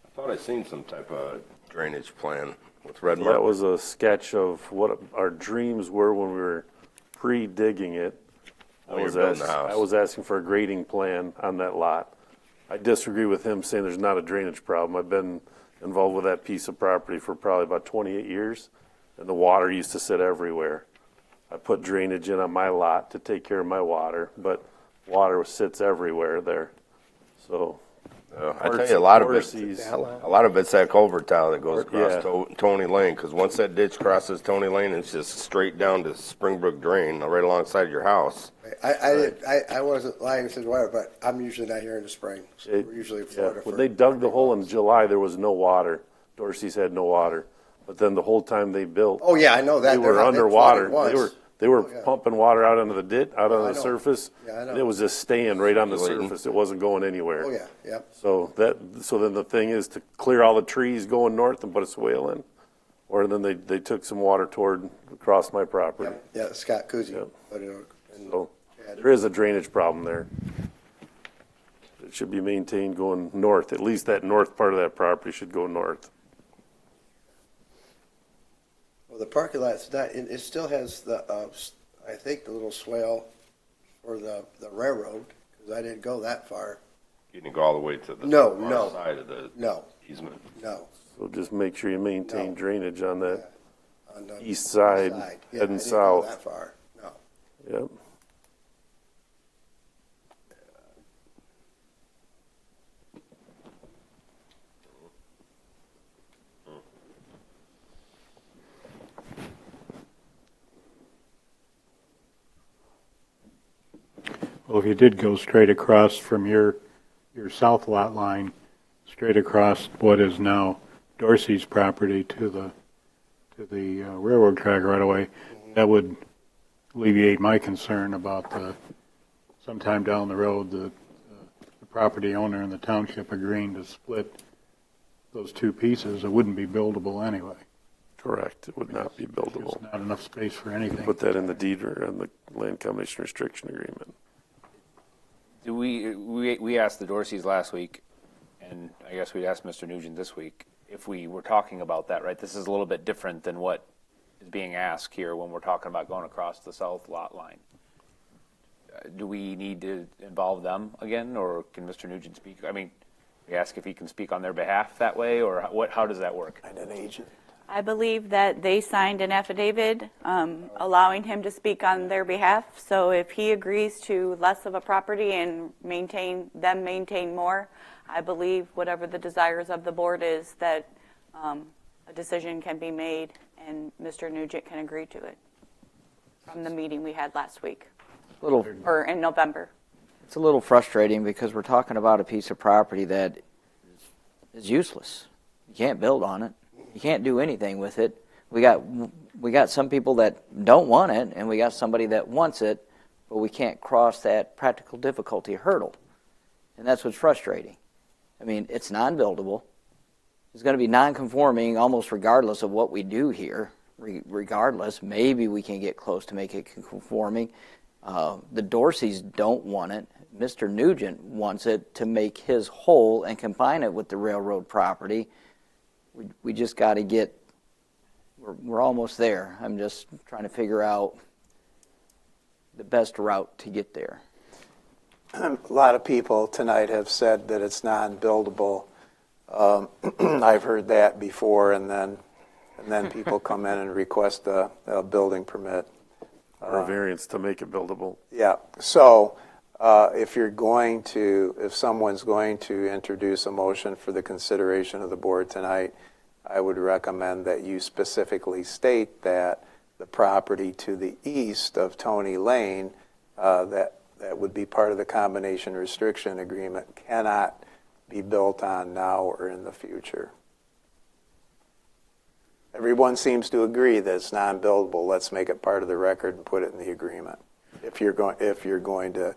I thought I'd seen some type of drainage plan with red That mark. was a sketch of what our dreams were when we were pre-digging it. When you're building the house. I was asking for a grading plan on that lot. I disagree with him saying there's not a drainage problem. I've been involved with that piece of property for probably about 28 years, and the water used to sit everywhere. I put drainage in on my lot to take care of my water, but water sits everywhere there. So I tell you, a lot of Dorsey's- it's that culvert tile that goes across Yeah. Tony Lane, because once that ditch crosses Tony Lane, it's just straight down to Springbrook Drain, right alongside your house. I wasn't lying and said whatever, but I'm usually not here in the spring. So we're usually in Florida. When they dug the hole in July, there was no water. Dorsey's had no water. But then the whole time they built, Oh, yeah, I know that. they were They're not- underwater. flooded They were once. they were Oh, yeah. pumping water out onto the I the know. surface. Yeah, I know. It was just staying right on the Circulating. surface. It wasn't going anywhere. Oh, yeah, yep. So then the thing is to clear all the trees going north and put a swale in, or then they took some water toward across my property. Yeah, Scott Cousy. Yep. But, So there is a drainage problem there. It should be maintained going north. At least that north part of that property should go north. well, the parking lot's not, it still has the, I think, the little swale for the railroad, because I didn't go that far. You can go all the way to the No, far no. side of the No, easement. no. So just make sure you maintain No. drainage on that. On the East side, Yeah, heading I didn't go south. that far, no. Yep. Well, if you did go straight across from your south lot line, straight across what is now Dorsey's property to the railroad track right away, that would alleviate my concern about sometime down the road, the property owner and the township agreeing to split those two pieces. It wouldn't be buildable anyway. Correct. It would not be There's buildable. not enough space for anything. Put that in the deed or in the land combination restriction agreement. Do we asked the Dorseys last week, and I guess we'd ask Mr. Nugent this week, if we were talking about that, right? This is a little bit different than what is being asked here when we're talking about going across the south lot line. Do we need to involve them again, or can Mr. Nugent speak? I mean, we ask if he can speak on their behalf that way, or what? How does that work? And an agent. I believe that they signed an affidavit allowing him to speak on their behalf. So if he agrees to less of a property and maintain more, I believe whatever the desires of the board is, that a decision can be made and Mr. Nugent can agree to it from the meeting we had last week or in November. It's a little frustrating because we're talking about a piece of property that is useless. You can't build on it. You can't do anything with it. We got some people that don't want it, and we got somebody that wants it, but we can't cross that practical difficulty hurdle. And that's what's frustrating. I mean, it's non-buildable. It's going to be non-conforming almost regardless of what we do here. Regardless, maybe we can get close to make it conforming. The Dorseys don't want it. Mr. Nugent wants it to make his whole and combine it with the railroad property. We just got to get, we're almost there. I'm just trying to figure out the best route to get there. A lot of people tonight have said that it's non-buildable. I've heard that before, and then people come in and request a building permit. Or a variance to make it buildable. Yeah. So if someone's going to introduce a motion for the consideration of the board tonight, I would recommend that you specifically state that the property to the east of Tony Lane, that would be part of the combination restriction agreement, cannot be built on now or in the future. Everyone seems to agree that it's non-buildable. Let's make it part of the record and put it in the agreement. If you're going to,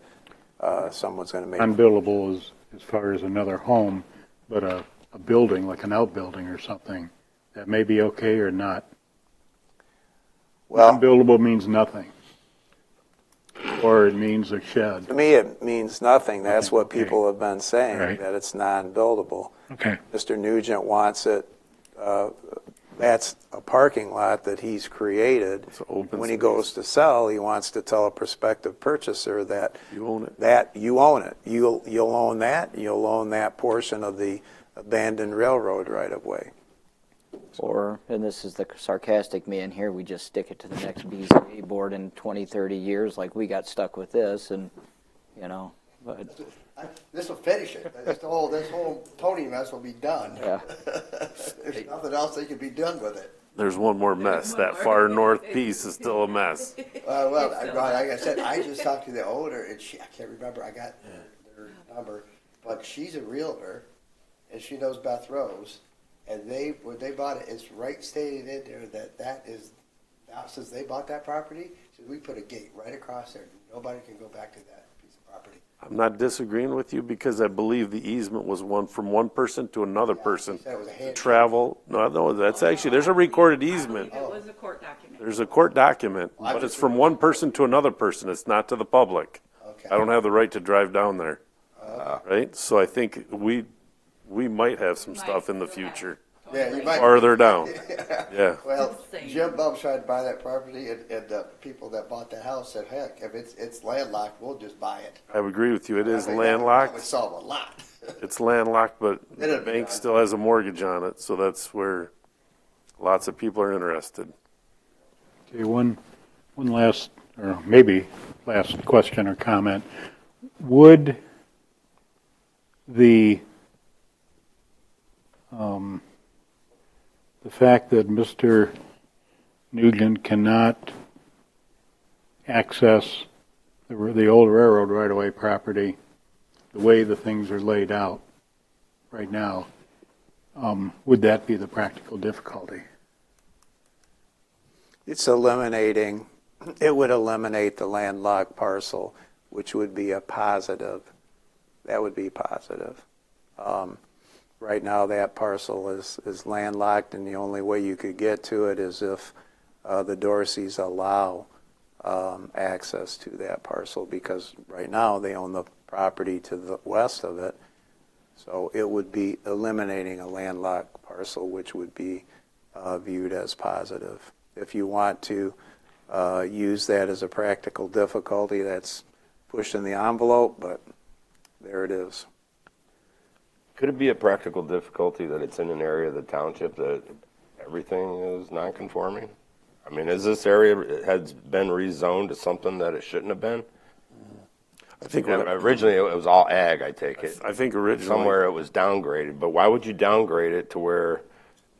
someone's going to make Unbuildable as far as another home, but a building, like an outbuilding or something, that may be okay or not. Well, Unbuildable means nothing. Or it means a shed. to me, it means nothing. That's what Okay. people have been saying, Right. that it's non-buildable. Okay. Mr. Nugent wants it, that's a parking lot that he's created. It's open When he space. goes to sell, he wants to tell a prospective purchaser that You own it. you own it. You'll own that. You'll own that portion of the abandoned railroad right of way. Or, and this is the sarcastic man here, we just stick it to the next BZA board in 20, 30 years like we got stuck with this, and you know, but, This will finish it. This whole Tony mess will be done. yeah. There's nothing else that can be done with it. There's one more mess. That far north piece is still a mess. Well, like I said, I just talked to the owner, and I can't remember, I got their number, but she's a realtor, and she knows Beth Rose, and when they bought it, it's right stated in there that is, now since they bought that property, so we put a gate right across there. Nobody can go back to that piece of property. I'm not disagreeing with you because I believe the easement was from one person to another person. said it was a To handshake. travel. No, that's actually, there's a recorded easement. It was a court document. There's a court document, but it's from one person to another person. It's not to the public. Okay. I don't have the right to drive down there. Right? So I think we might have some stuff in the future. Yeah, you might. Farther down. Yeah. Well, Jim Bum tried to buy that property, and the people that bought the house said, heck, if it's landlocked, we'll just buy it. I would agree with you. It is I think That would landlocked. solve a lot. It's landlocked, but the It'll be bank done. still has a mortgage on it, so that's where lots of people are interested. Okay, one last, or maybe last question or comment. Would the fact that Mr. Nugent cannot access the old railroad right-of-way property the way the things are laid out right now, would that be the practical difficulty? It would eliminate the landlocked parcel, which would be a positive. That would be positive. Right now, that parcel is landlocked, and the only way you could get to it is if the Dorseys allow access to that parcel, because right now they own the property to the west of it. So it would be eliminating a landlocked parcel, which would be viewed as positive. If you want to use that as a practical difficulty, that's pushing the envelope, but there it is. Could it be a practical difficulty that it's in an area of the township that everything is non-conforming? I mean, is this area has been rezoned to something that it shouldn't have been? I think Originally, it was all ag, I take it. I think originally Somewhere it was downgraded, but why would you downgrade it to where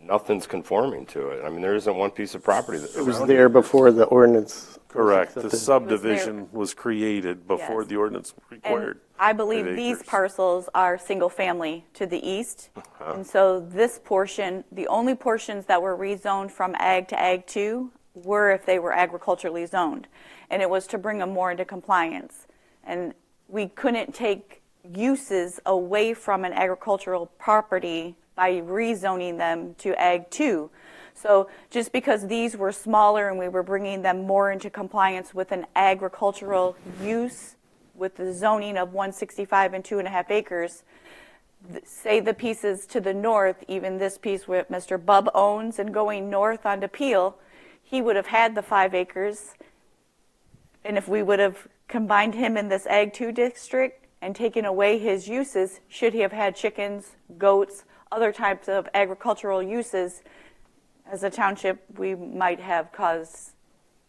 nothing's conforming to it? I mean, there isn't one piece of property that It was there before the ordinance. correct. The accepted. subdivision was created before Yes. the ordinance required. And I believe 5 these acres. parcels are single-family to the east. And so this portion, the only portions that were rezoned from ag to ag 2 were if they were agriculturally zoned. And it was to bring them more into compliance. And we couldn't take uses away from an agricultural property by rezoning them to ag 2. So just because these were smaller and we were bringing them more into compliance with an agricultural use with the zoning of 165 and 2.5 acres, say the pieces to the north, even this piece where Mr. Bub owns and going north onto Peel, he would have had the 5 acres. And if we would have combined him in this ag 2 district and taken away his uses, should he have had chickens, goats, other types of agricultural uses, as a township, we might have caused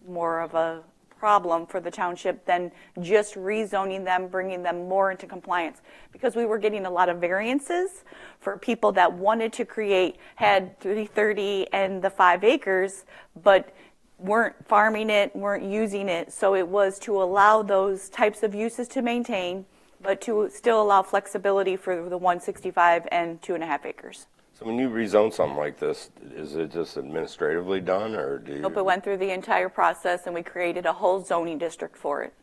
more of a problem for the township than just rezoning them, bringing them more into compliance. Because we were getting a lot of variances for people that wanted to create, had 330 and the 5 acres, but weren't farming it, weren't using it. So it was to allow those types of uses to maintain, but to still allow flexibility for the 165 and 2.5 acres. So when you rezone something like this, is it just administratively done, or do you? Nope, it went through the entire process, and we created a whole zoning district for it.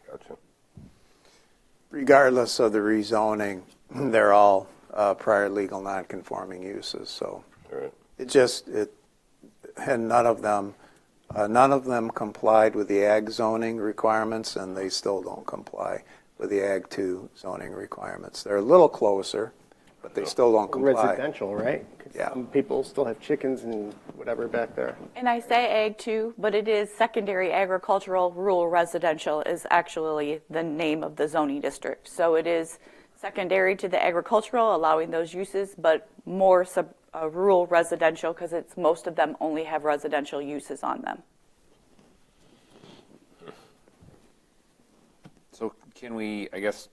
Gotcha. Regardless of the rezoning, they're all prior legal non-conforming uses. So All right. and none of them complied with the ag zoning requirements, and they still don't comply with the ag 2 zoning requirements. They're a little closer, but they still don't comply. Residential, right? 'Cause Yeah. some people still have chickens and whatever back there. And I say ag 2, but it is secondary agricultural rural residential is actually the name of the zoning district. So it is secondary to the agricultural, allowing those uses, but more rural residential because it's most of them only have residential uses on them. So can we, I guess,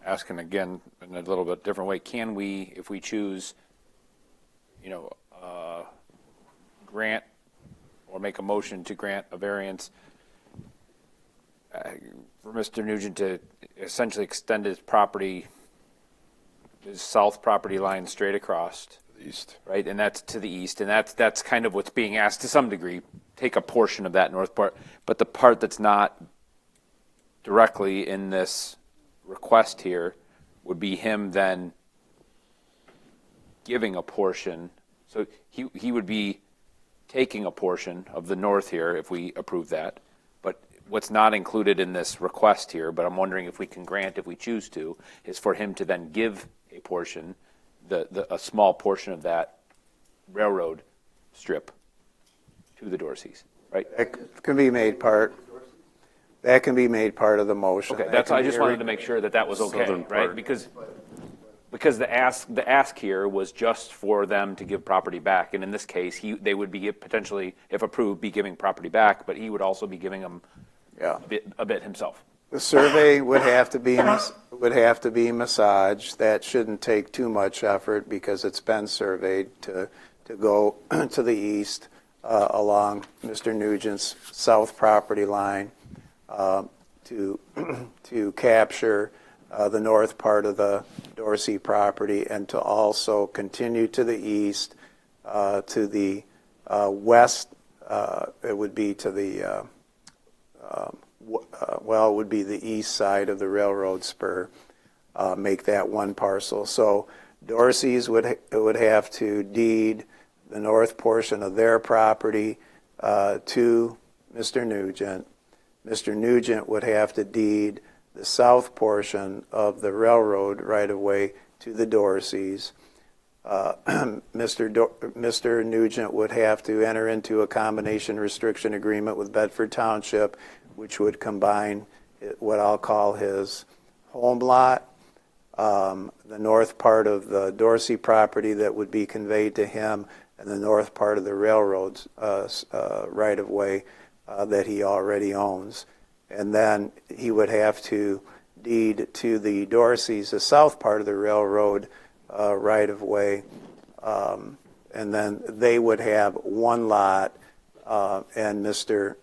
asking again in a little bit different way, can we, if we choose, grant or make a motion to grant a variance for Mr. Nugent to essentially extend his property, his south property line straight across, East. right? And that's to the east, and that's kind of what's being asked to some degree. Take a portion of that north part, but the part that's not directly in this request here would be him then giving a portion. So he would be taking a portion of the north here if we approve that. But what's not included in this request here, but I'm wondering if we can grant, if we choose to, is for him to then give a portion, a small portion of that railroad strip to the Dorseys, right? That can be made part. That can be made part of the motion. Okay, that's, I just wanted to make sure that that was okay, Southern right? part. Because the ask here was just for them to give property back, and in this case, they would be potentially, if approved, be giving property back, but he would also be giving them a bit himself. The survey would have to be massaged. That shouldn't take too much effort because it's been surveyed to go to the east along Mr. Nugent's south property line to capture the north part of the Dorsey property, and to also continue to the east to the west. It would be to the it would be the east side of the railroad spur. Make that one parcel. So Dorsey's would have to deed the north portion of their property to Mr. Nugent. Mr. Nugent would have to deed the south portion of the railroad right-of-way to the Dorseys. Mr. Nugent would have to enter into a combination restriction agreement with Bedford Township, which would combine what I'll call his home lot, the north part of the Dorsey property that would be conveyed to him, and the north part of the railroad's right-of-way that he already owns. And then he would have to deed to the Dorseys the south part of the railroad right-of-way, and then they would have one lot, and Mr.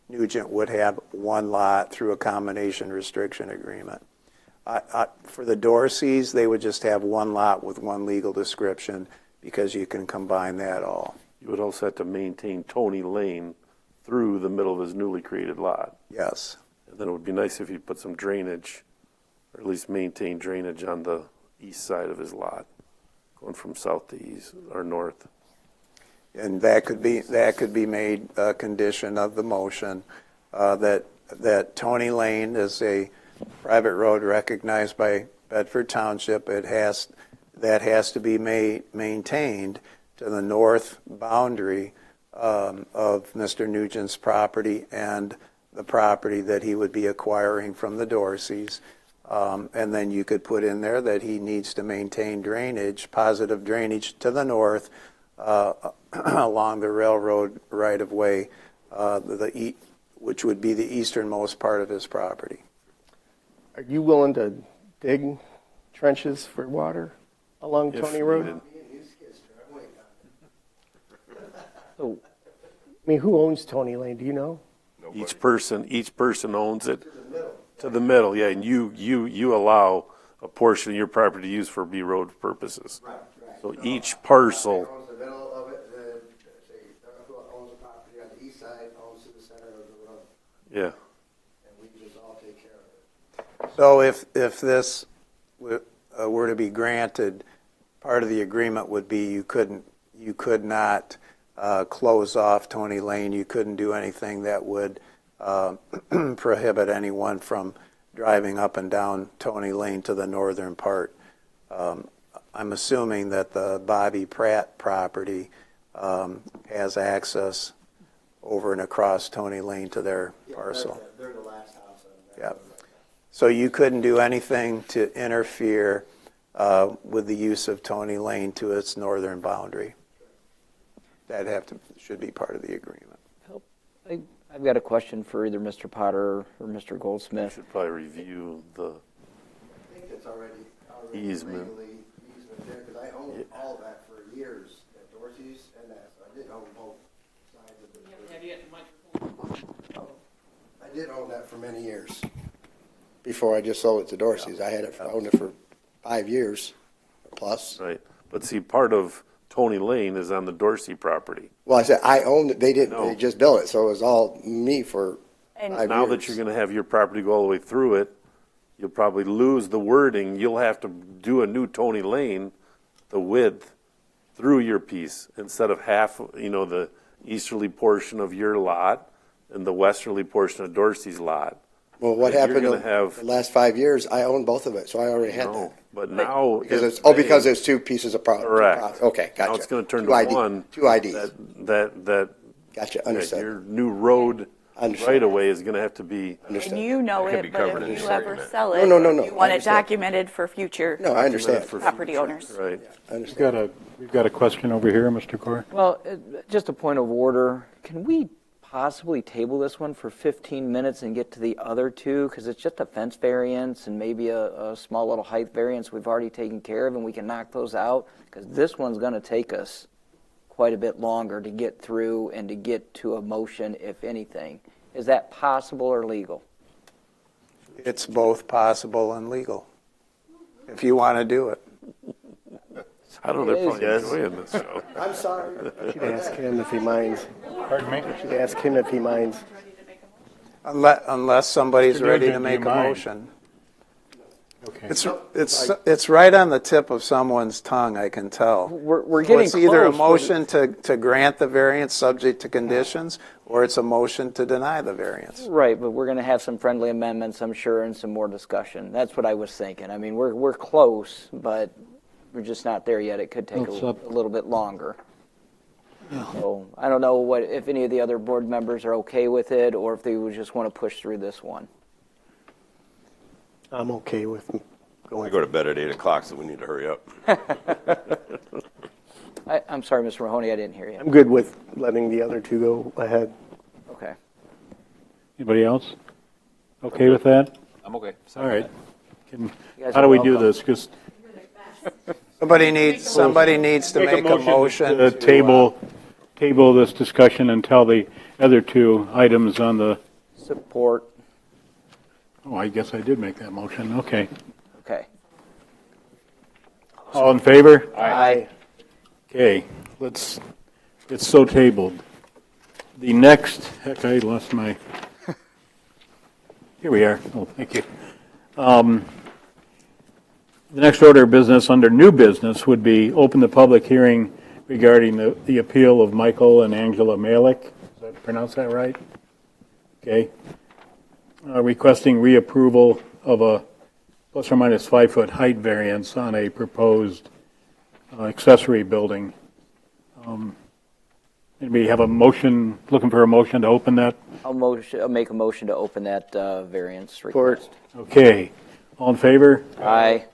Nugent would have one lot through a combination restriction agreement. For the Dorseys, they would just have one lot with one legal description because you can combine that all. You would also have to maintain Tony Lane through the middle of his newly created lot. Yes. And then it would be nice if you put some drainage, or at least maintain drainage on the east side of his lot, going from south to east or north. And that could be made a condition of the motion that Tony Lane is a private road recognized by Bedford Township. That has to be maintained to the north boundary of Mr. Nugent's property and the property that he would be acquiring from the Dorseys. And then you could put in there that he needs to maintain drainage, positive drainage to the north along the railroad right-of-way, which would be the easternmost part of his property. Are you willing to dig trenches for water along Tony Road? So, I mean, who owns Tony Lane? Do you know? Nobody. Each person owns it to the middle, yeah, and you allow a portion of your property to use for B road purposes. Right. So each parcel. Owns the middle of it, and then, say, who owns the property on the east side owns to the center of the road. Yeah. And we can just all take care of it. So if this were to be granted, part of the agreement would be you could not close off Tony Lane. You couldn't do anything that would prohibit anyone from driving up and down Tony Lane to the northern part. I'm assuming that the Bobby Pratt property has access over and across Tony Lane to their parcel. They're the last house on that. Yeah. So you couldn't do anything to interfere with the use of Tony Lane to its northern boundary. Should be part of the agreement. I've got a question for either Mr. Potter or Mr. We Goldsmith. should probably review the I think it's already easement. legally easement there, because I owned all of that for years at Dorsey's and that, so I did own both sides of the. Have you got the microphone? I did own that for many years, before I just sold it to Dorsey's. I owned it for 5 years plus. Right, but see, part of Tony Lane is on the Dorsey property. Well, I said, I owned it, they didn't, No. they just built it, so it was all me for And 5 Now years. that you're gonna have your property go all the way through it, you'll probably lose the wording. You'll have to do a new Tony Lane, the width, through your piece, instead of half, the easterly portion of your lot and the westerly portion of Dorsey's lot. Well, what You're happened gonna in have- the last 5 years, I owned both of it, so I already had No, that. but now. Because if because they- there's two pieces of property. Correct. Okay, gotcha. Now it's gonna turn Two to ID one. Two IDs. That, Gotcha, that understood. your new road Understood. right away is gonna have to be. Understood. and you know It could it, be but covered in if you the ever agreement. sell it, No, you I want it understand. documented for future No, I understand. For property future, owners. Right. I understand. We've got a question over here, Mr. Core. Well, just a point of order. Can we possibly table this one for 15 minutes and get to the other two? Because it's just a fence variance and maybe a small little height variance we've already taken care of, and we can knock those out. Because this one's going to take us quite a bit longer to get through and to get to a motion, if anything. Is that possible or legal? It's both possible and legal, if you want to do it. I don't know, they're probably Yes. enjoying this show. I'm sorry. Should ask him if he minds. Pardon me? Should ask him if he minds. Unless somebody's Mr. ready to Nugent, do make you a mind? motion. Okay. It's right on the tip of someone's tongue, I can tell. We're So getting it's either a close. motion to grant the variance subject to conditions, or it's a motion to deny the variance. Right, but we're going to have some friendly amendments, I'm sure, and some more discussion. That's what I was thinking. I mean, we're close, but we're just not there yet. It could take It's a up. little bit longer. So I don't know if any of the other board members are okay with it, or if they would just want to push through this one. I'm okay with I going. go to bed at 8 o'clock, so we need to hurry up. I'm sorry, Mr. Mahoney, I didn't hear you. I'm good with letting the other two go ahead. Okay. Anybody else? Okay with that? I'm okay. All right. You guys How are do we do welcome. this? Just Somebody needs to make a motion. to table this discussion until the other two items on the, Support. oh, I guess I did make that motion. Okay. Okay. All in favor? Aye. Okay, it's so tabled. The next, heck, I lost my, here we are. Oh, thank you. The next order of business under new business would be open the public hearing regarding the appeal of Michael and Angela Malik. Did I pronounce that right? Okay. Requesting reapproval of a plus or minus 5-foot height variance on a proposed accessory building. Anybody have a motion, looking for a motion to open that? I'll make a motion to open that variance request. Okay. All in favor? Aye.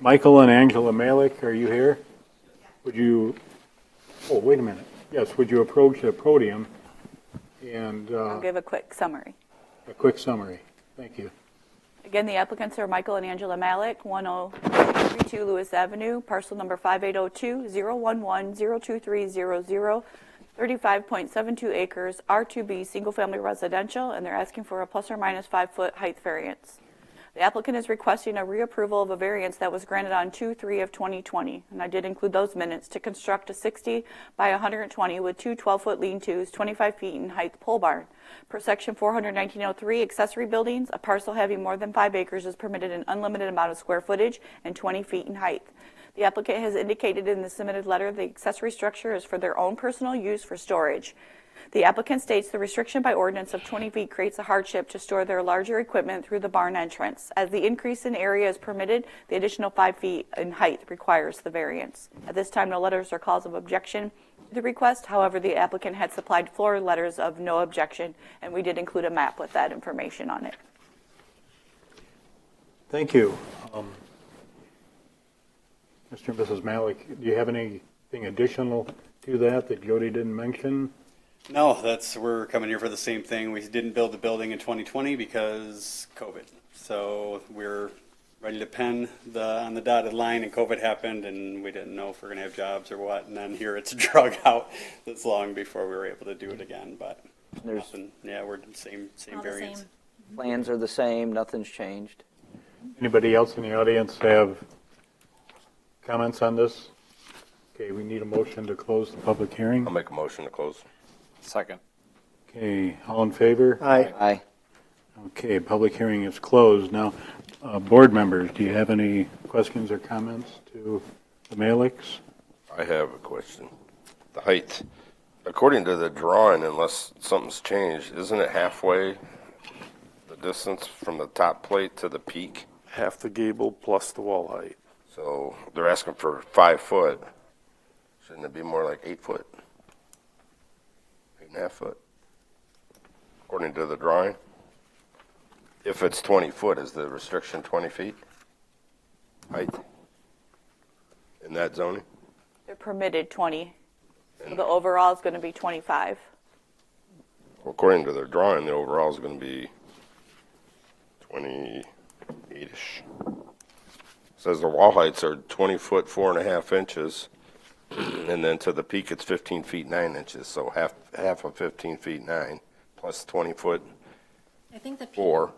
Michael and Angela Malik, are you here? Would you, oh, wait a minute. Yes, would you approach the podium and I'll give a quick summary. a quick summary? Thank you. Again, the applicants are Michael and Angela Malik, 1032 Lewis Avenue, parcel number 5802-011-02300, 35.72 acres, R2B, single-family residential, and they're asking for a plus or minus 5-foot height variance. The applicant is requesting a reapproval of a variance that was granted on 2/3 of 2020, and I did include those minutes, to construct a 60 by 120 with two 12-foot lean-tos, 25 feet in height pole barn. Per section 419.03, accessory buildings, a parcel having more than 5 acres is permitted an unlimited amount of square footage and 20 feet in height. The applicant has indicated in the submitted letter the accessory structure is for their own personal use for storage. The applicant states the restriction by ordinance of 20 feet creates a hardship to store their larger equipment through the barn entrance. As the increase in area is permitted, the additional 5 feet in height requires the variance. At this time, no letters or calls of objection to the request. However, the applicant had supplied floor letters of no objection, and we did include a map with that information on it. Thank you. Mr. and Mrs. Malik, do you have anything additional to that Jody didn't mention? No, we're coming here for the same thing. We didn't build the building in 2020 because COVID. So we're ready to pen on the dotted line, and COVID happened, and we didn't know if we're going to have jobs or what. And then here it's drug out this long before we were able to do it again. But yeah, we're the same variants. Plans are the same, nothing's changed. Anybody else in the audience have comments on this? Okay, we need a motion to close the public hearing. I'll make a motion to close. Second. Okay, all in favor? Aye. Aye. Okay, public hearing is closed. Now, board members, do you have any questions or comments to the Maliks? I have a question. The height, according to the drawing, unless something's changed, isn't it halfway the distance from the top plate to the peak? Half the gable plus the wall height. So they're asking for 5 foot. Shouldn't it be more like 8 foot? 8.5 foot? According to the drawing? If it's 20 foot, is the restriction 20 feet? Height? In that zoning? They're permitted 20. So the overall is going to be 25. Well, according to their drawing, the overall is going to be 28-ish. Says the wall heights are 20 foot 4.5 inches, and then to the peak it's 15 feet 9 inches. So half of 15 feet 9 plus 20 foot I think the peak, 4.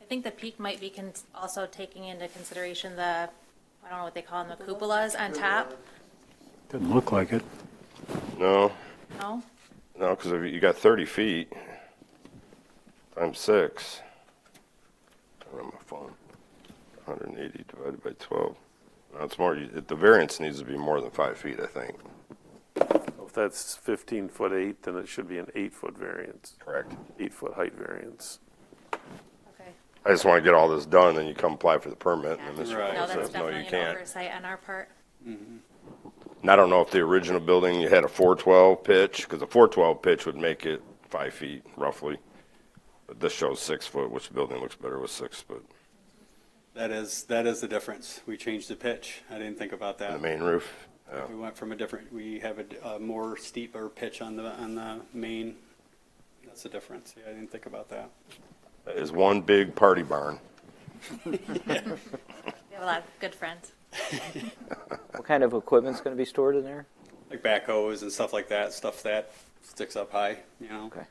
I think the peak might be also taking into consideration I don't know what they call them, the cupolas on top. Doesn't look like it. No, No? because if you got 30 feet times 6. I don't have my phone. 180 divided by 12. No, it's more. The variance needs to be more than 5 feet, I think. If that's 15 foot 8, then it should be an 8 foot variance. Correct. 8 foot height variance. Okay. I just want to get all this done, then you come apply for the permit, and then this Right. No, says, that's no, you definitely an can't. oversight on our part. And I don't know if the original building, you had a 412 pitch, because a 412 pitch would make it 5 feet, roughly. But this shows 6 foot, which building looks better with 6 foot. That is the difference. We changed the pitch. I didn't think about that. And the main roof. Yeah. We went from we have a more steeper pitch on the main. That's the difference. Yeah, I didn't think about that. That is one big party barn. We have a lot of good friends. What kind of equipment's going to be stored in there? Like backhoes and stuff like that, stuff that sticks up high, you know. Okay.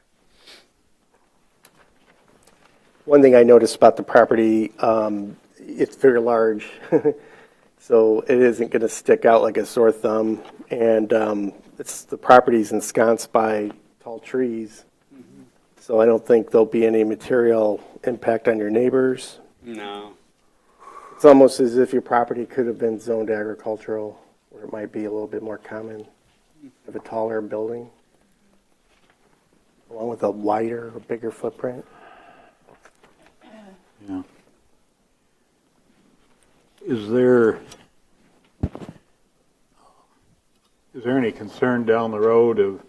One thing I noticed about the property, it's very large, so it isn't going to stick out like a sore thumb. And the property's ensconced by tall trees, so I don't think there'll be any material impact on your neighbors. No. It's almost as if your property could have been zoned agricultural, where it might be a little bit more common of a taller building, along with a wider or bigger footprint. Yeah. Is there any concern down the road of,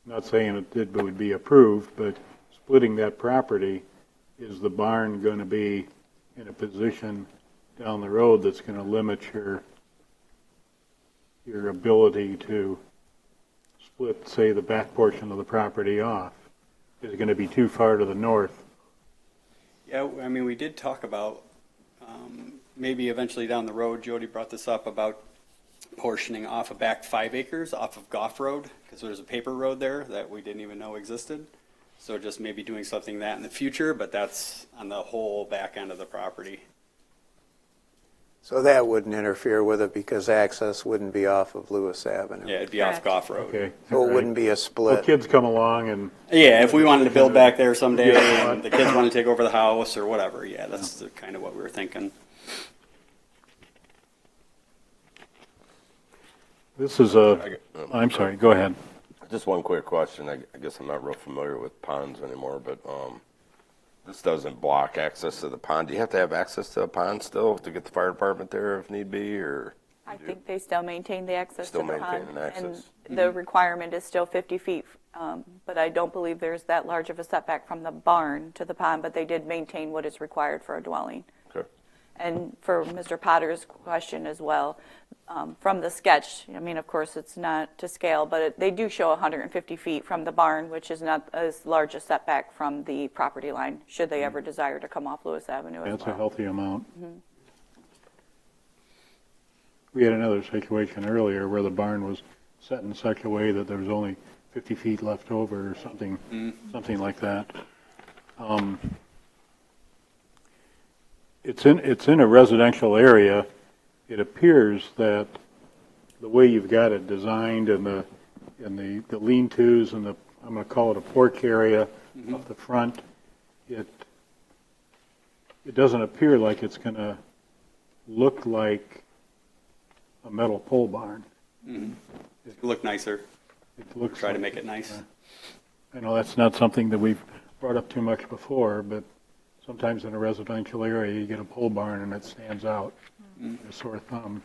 not saying it would be approved, but splitting that property? Is the barn going to be in a position down the road that's going to limit your ability to split, say, the back portion of the property off? Is it going to be too far to the north? Yeah, I mean, we did talk about maybe eventually down the road. Jody brought this up about portioning off a back 5 acres off of Goff Road, because there's a paper road there that we didn't even know existed. So just maybe doing something that in the future, but that's on the whole back end of the property. So that wouldn't interfere with it because access wouldn't be off of Lewis Avenue. Yeah, it'd be off Goff Road. Okay. So it wouldn't be a So split. kids come along and Yeah, if we wanted to build back there someday and the kids want to take over the house or whatever, yeah, that's kind of what we were thinking. this is I'm sorry, go ahead. Just one quick question. I guess I'm not real familiar with ponds anymore, but this doesn't block access to the pond. Do you have to have access to a pond still to get the fire department there if need be, or? I think they still maintain the access to the pond. Still maintaining access. And the requirement is still 50 feet, but I don't believe there's that large of a setback from the barn to the pond, but they did maintain what is required for a dwelling. Okay. And for Mr. Potter's question as well, from the sketch, I mean, of course, it's not to scale, but they do show 150 feet from the barn, which is not as large a setback from the property line, should they ever desire to come off Lewis Avenue as well. That's a healthy amount. We had another situation earlier where the barn was set in such a way that there was only 50 feet left over or something, something like that. It's in a residential area. It appears that the way you've got it designed and the lean-tos and I'm going to call it a porch area up the front, it doesn't appear like it's going to look like a metal pole barn. It look nicer. It looks Try to like make it nice. I know that's not something that we've brought up too much before, but sometimes in a residential area you get a pole barn and it stands out. A sore thumb.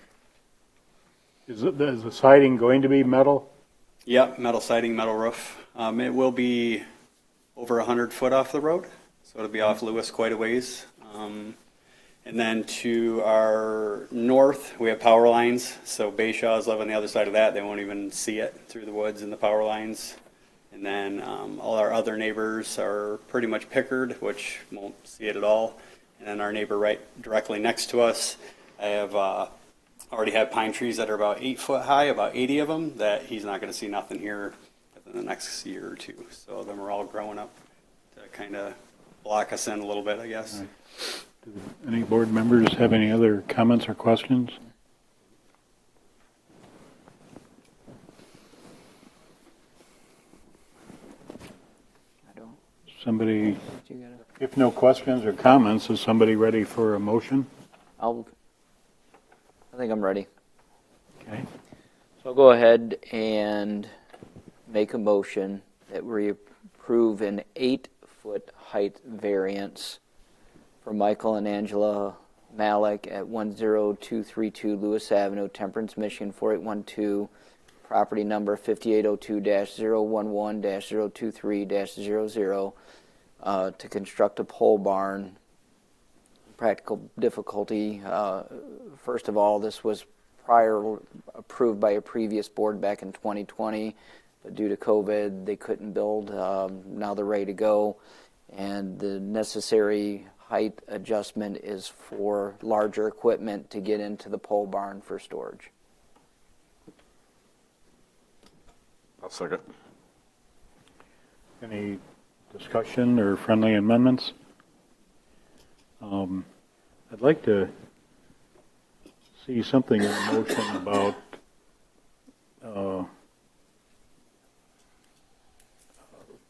Is the siding going to be metal? Yep, metal siding, metal roof. It will be over 100 foot off the road, so it'll be off Lewis quite a ways. And then to our north, we have power lines. So Bayshaws live on the other side of that. They won't even see it through the woods and the power lines. And then all our other neighbors are pretty much Pickard, which won't see it at all. And then our neighbor right directly next to us, I have already had pine trees that are about 8 foot high, about 80 of them, that he's not going to see nothing here within the next year or two. So them are all growing up to kind of block us in a little bit, I guess. Right. Do any board members have any other comments or questions? I don't. Somebody, if no questions or comments, is somebody ready for a motion? I think I'm ready. Okay. So I'll go ahead and make a motion that we approve an 8-foot height variance for Michael and Angela Malik at 10232 Lewis Avenue, Temperance, Michigan 48112, property number 5802-011-023-00, to construct a pole barn. Practical difficulty. First of all, this was approved by a previous board back in 2020, but due to COVID, they couldn't build. Now they're ready to go, and the necessary height adjustment is for larger equipment to get into the pole barn for storage. I'll second. Any discussion or friendly amendments? I'd like to see something in the motion about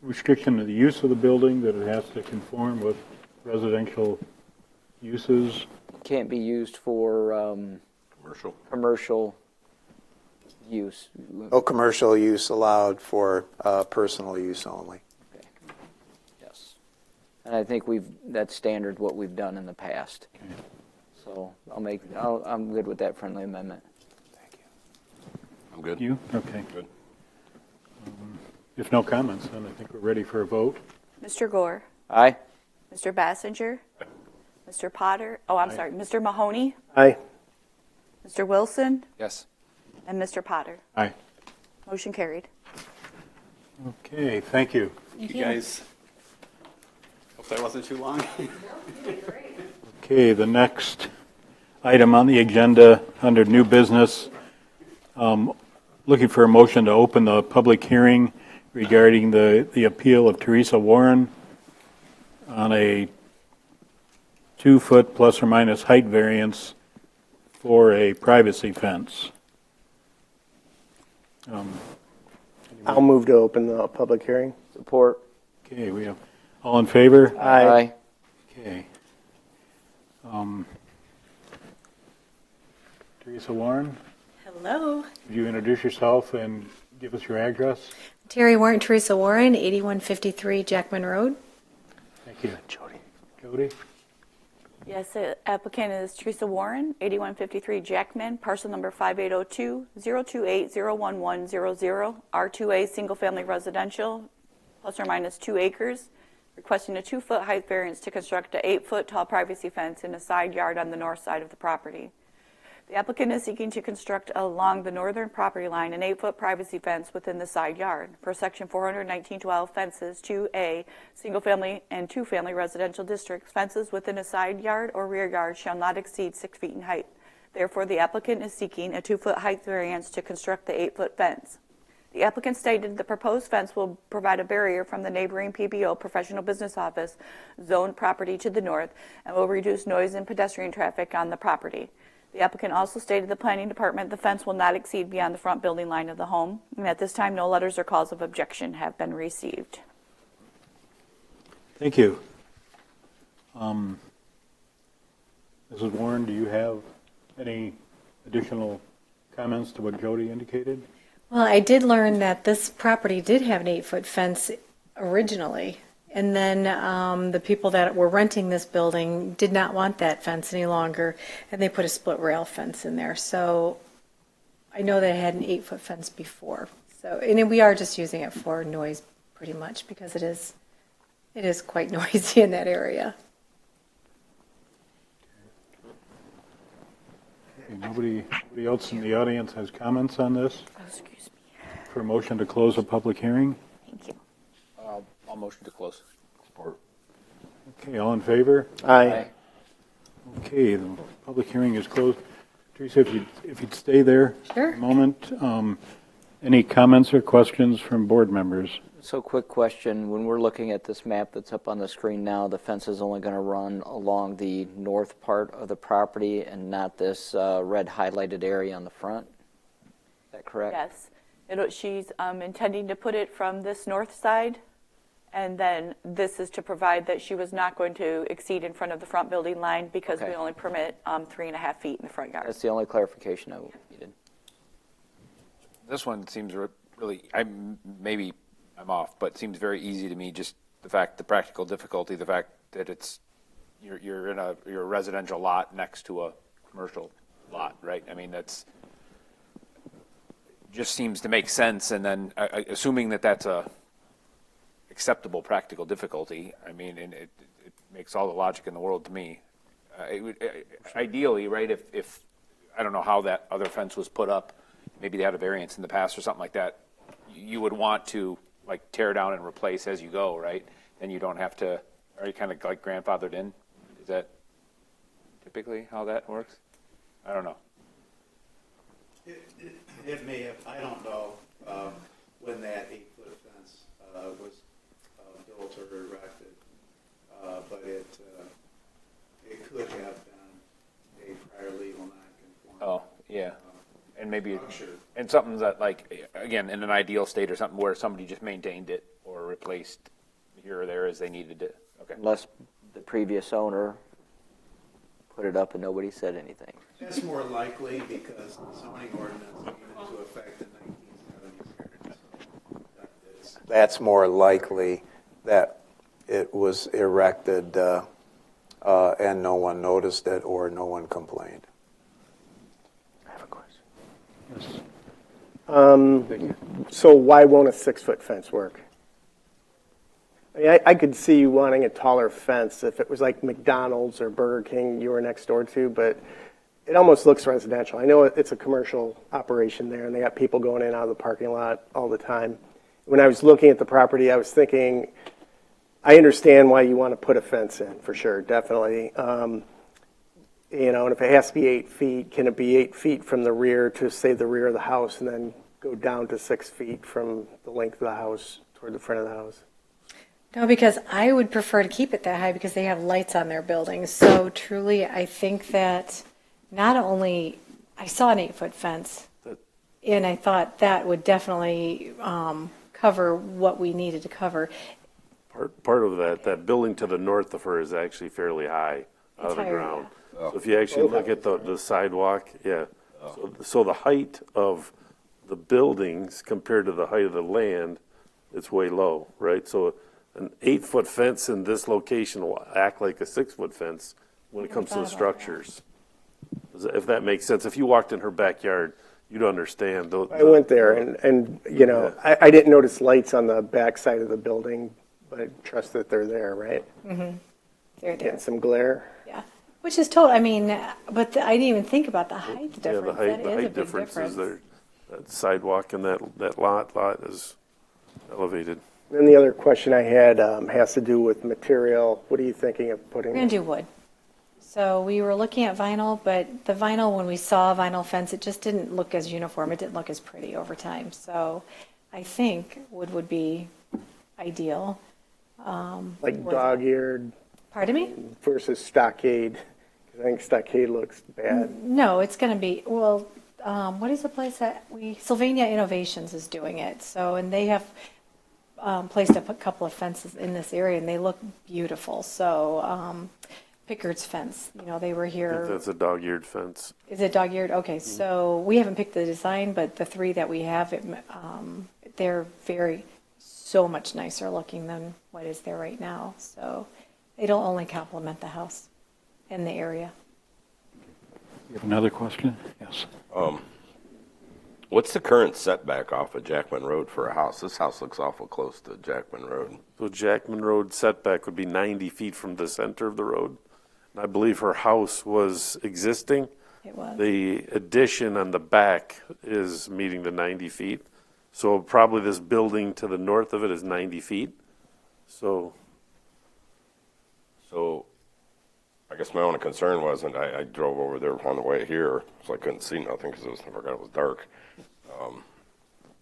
restriction of the use of the building, that it has to conform with residential uses. Can't be used for commercial use. No commercial use allowed, for personal use only. Okay. Yes. And I think that's standard what we've done in the past. Okay. So I'm good with that friendly amendment. Thank you. I'm good. You? Okay. Good. If no comments, then I think we're ready for a vote. Mr. Gore, Aye. Mr. Bassinger, Mr. Potter, sorry, Mr. Mahoney, Aye. Mr. Wilson, Yes. and Mr. Potter. Aye. Motion carried. Okay, thank you. Thank you guys. Hope that wasn't too long. Okay, the next item on the agenda under new business, looking for a motion to open the public hearing regarding the appeal of Teresa Warren on a 2-foot plus or minus height variance for a privacy fence. I'll move to open the public hearing. Support. Okay, we have all in favor? Aye. Okay. Teresa Warren, Hello. could you introduce yourself and give us your address? Terry Warren, Teresa Warren, 8153 Jackman Road. Thank you. Jody? Yes, the applicant is Teresa Warren, 8153 Jackman, parcel number 5802-028-01100, R2A, single-family residential, plus or minus 2 acres. requesting a 2-foot height variance to construct a 8-foot tall privacy fence in a side yard on the north side of the property. The applicant is seeking to construct along the northern property line an 8-foot privacy fence within the side yard. Per section 419.12 fences, 2A, single-family and 2-family residential districts, fences within a side yard or rear yard shall not exceed 6 feet in height. Therefore, the applicant is seeking a 2-foot height variance to construct the 8-foot fence. The applicant stated the proposed fence will provide a barrier from the neighboring PBO professional business office zoned property to the north and will reduce noise and pedestrian traffic on the property. The applicant also stated the planning department the fence will not exceed beyond the front building line of the home, and at this time no letters or calls of objection have been received. Thank you. Mrs. Warren, do you have any additional comments to what Jody indicated? Well, I did learn that this property did have an 8-foot fence originally, and then the people that were renting this building did not want that fence any longer, and they put a split rail fence in there. So I know they had an 8-foot fence before. So, and we are just using it for noise pretty much because it is quite noisy in that area. Okay, nobody else in the audience has comments on this? Oh, excuse me. For a motion to close the public hearing? Thank you. I'll motion to close. Support. Okay, all in favor? Aye. Okay, the public hearing is closed. Teresa, if you'd stay there Sure. a moment. Any comments or questions from board members? So quick question, when we're looking at this map that's up on the screen now, the fence is only going to run along the north part of the property and not this red highlighted area on the front? Is that correct? Yes. She's intending to put it from this north side, and then this is to provide that she was not going to exceed in front of the front building line because we only permit 3.5 feet in the front yard. That's the only clarification I needed. This one seems really, maybe I'm off, but it seems very easy to me, just the practical difficulty, the fact that you're in a residential lot next to a commercial lot, right? I mean, that's just seems to make sense, and then assuming that that's a acceptable practical difficulty, I mean, and it makes all the logic in the world to me. Ideally, right, if I don't know how that other fence was put up, maybe they had a variance in the past or something like that, you would want to like tear down and replace as you go, right? Then you don't have to, are you kind of like grandfathered in? Is that typically how that works? I don't know. It may have, I don't know when that 8-foot fence was built or erected, but it could have been a prior legal non-conforming. Oh, yeah. And maybe, Sure. and something that like, again, in an ideal state or something where somebody just maintained it or replaced here or there as they needed it. Okay. Unless the previous owner put it up and nobody said anything. That's more likely because the zoning ordinance came into effect in 1977. That's more likely that it was erected and no one noticed it or no one complained. I have a question. Yes. So why won't a 6-foot fence work? I mean, I could see you wanting a taller fence if it was like McDonald's or Burger King you were next door to, but it almost looks residential. I know it's a commercial operation there, and they got people going in and out of the parking lot all the time. When I was looking at the property, I was thinking, I understand why you want to put a fence in, for sure, definitely. And if it has to be 8 feet, can it be 8 feet from the rear to, say, the rear of the house and then go down to 6 feet from the length of the house toward the front of the house? No, because I would prefer to keep it that high because they have lights on their buildings. So truly, I think that not only, I saw an 8-foot fence, and I thought that would definitely cover what we needed to cover. Part of that building to the north of her is actually fairly high out of the ground. Oh. So if you actually look at the sidewalk, yeah. So the height of the buildings compared to the height of the land, it's way low, right? So an 8-foot fence in this location will act like a 6-foot fence when it comes to the structures. If that makes sense. If you walked in her backyard, you'd understand. I went there, and I didn't notice lights on the back side of the building but I trust that they're there, right? They're there. Getting some glare. Yeah. Which is total, I mean, but I didn't even think about the height difference. Yeah, the That is a height big difference difference. is there. That sidewalk and that lot is elevated. Then the other question I had has to do with material. What are you thinking of putting? We're going to do wood. So we were looking at vinyl, but the vinyl, when we saw vinyl fence, it just didn't look as uniform. It didn't look as pretty over time. So I think wood would be ideal. Like dog-eared Pardon me? versus stockade? 'Cause I think stockade looks bad. No, it's going to be, well, what is the place that Sylvania Innovations is doing it. So, and they have placed up a couple of fences in this area, and they look beautiful. So, Pickard's fence, they were here. That's a dog-eared fence. Is it dog-eared? Okay, so we haven't picked the design, but the three that we have, they're so much nicer looking than what is there right now. So it'll only complement the house and the area. You have another question? Yes. What's the current setback off of Jackman Road for a house? This house looks awful close to Jackman Road. So Jackman Road setback would be 90 feet from the center of the road. And I believe her house was existing. It was. The addition on the back is meeting the 90 feet. So probably this building to the north of it is 90 feet. So I guess my only concern was, and I drove over there on the way here, so I couldn't see nothing because I forgot it was dark.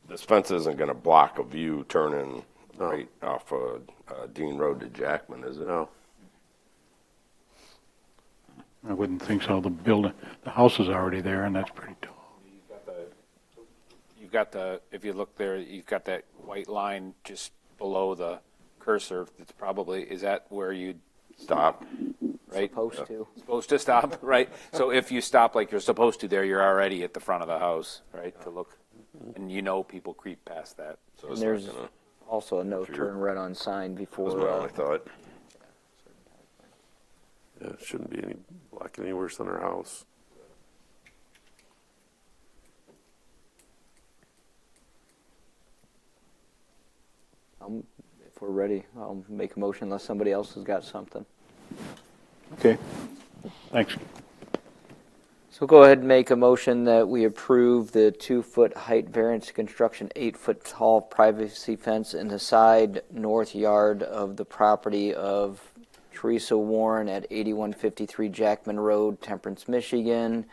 This fence isn't going to block a view turning right off of Dean Road to Jackman, is it? No. I wouldn't think so. The house is already there, and that's pretty tall. If you look there, you've got that white line just below the cursor. That's probably, is that where you'd Stop. Right? Supposed to stop, right? So if you stop like you're supposed to there, you're already at the front of the house, right, to look. And people creep past that. So And there's also a no turn red on sign before. That was my only thought. Yeah, it shouldn't be blocking any worse than her house. If we're ready, I'll make a motion unless somebody else has got something. Okay. Thanks. So go ahead and make a motion that we approve the 2-foot height variance to construction 8-foot tall privacy fence in the side north yard of the property of Teresa Warren at 8153 Jackman Road, Temperance, Michigan.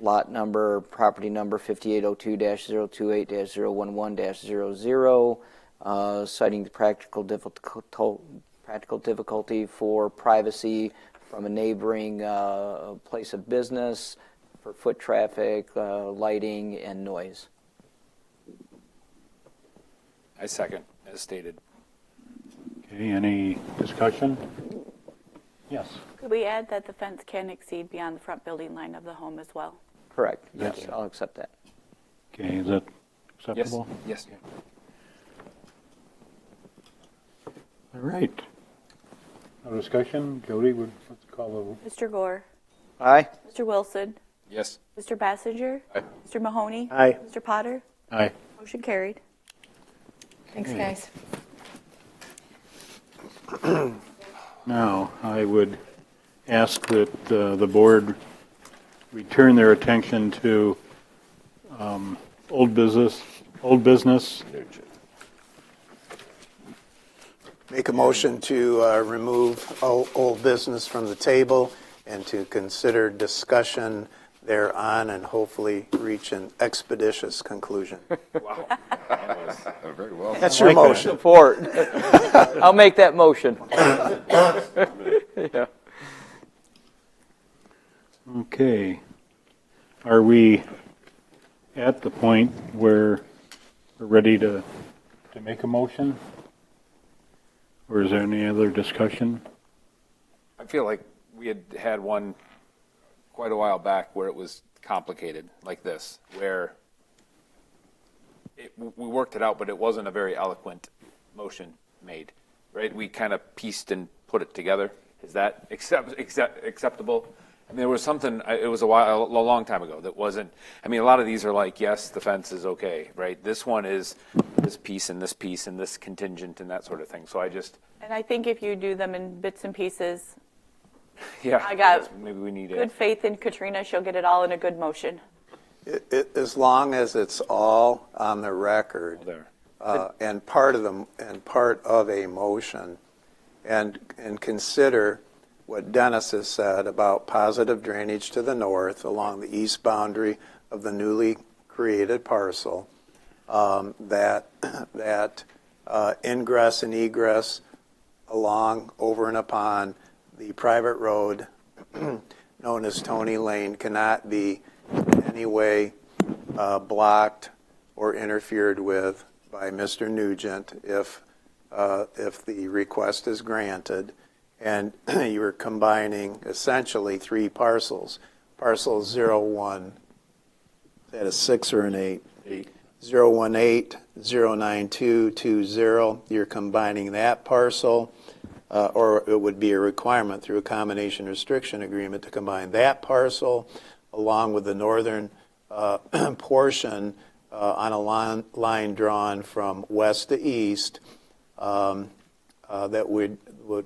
Lot number, property number 5802-028-011-00. Citing the practical difficulty for privacy from a neighboring place of business, for foot traffic, lighting, and noise. I second, as stated. Okay, any discussion? Yes. Could we add that the fence can exceed beyond the front building line of the home as well? Correct. Yes, I'll accept that. Okay, is that acceptable? Yes. All right. No discussion? Jody, let's call the... Mr. Gore? Aye. Mr. Wilson? Yes. Mr. Bassinger? Aye. Mr. Mahoney? Aye. Mr. Potter? Aye. Motion carried. Thanks, guys. Now, I would ask that the board return their attention to old business. Make a motion to remove old business from the table and to consider discussion thereon and hopefully reach an expeditious conclusion. Wow. That was very well. That's your motion. Support. I'll make that motion. Yeah. Okay. Are we at the point where we're ready to make a motion? Or is there any other discussion? I feel like we had one quite a while back where it was complicated like this, where we worked it out, but it wasn't a very eloquent motion made, right? We kind of pieced and put it together. Is that acceptable? I mean, there was something, it was a long time ago that wasn't, I mean, a lot of these are like, yes, the fence is okay, right? This one is, this piece and this piece and this contingent and that sort of thing. So I just, And I think if you do them in bits and pieces, yeah, I got maybe we need good faith in Katrina. She'll get it all in a good motion. As long as it's all on the record there. and part of a motion, and consider what Dennis has said about positive drainage to the north along the east boundary of the newly created parcel, that ingress and egress along, over and upon the private road known as Tony Lane cannot be in any way blocked or interfered with by Mr. Nugent if the request is granted. And you are combining essentially three parcels. Parcel 01, is that a 6 or an 8? 8. 018, 09220, you're combining that parcel, or it would be a requirement through a combination restriction agreement to combine that parcel along with the northern portion on a line drawn from west to east that would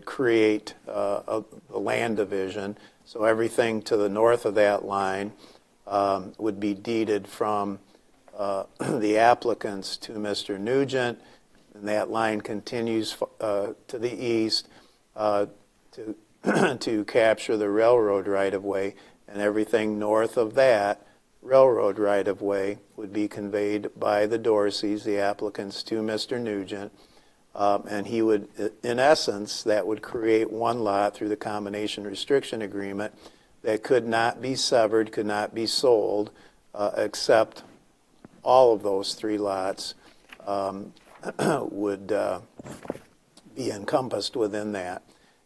create a land division. So everything to the north of that line would be deeded from the applicants to Mr. Nugent, and that line continues to the east to capture the railroad right-of-way, and everything north of that railroad right-of-way would be conveyed by the Dorseys, the applicants, to Mr. Nugent. And he would, in essence, that would create one lot through the combination restriction agreement that could not be severed, could not be sold, except all of those three lots would be encompassed within that.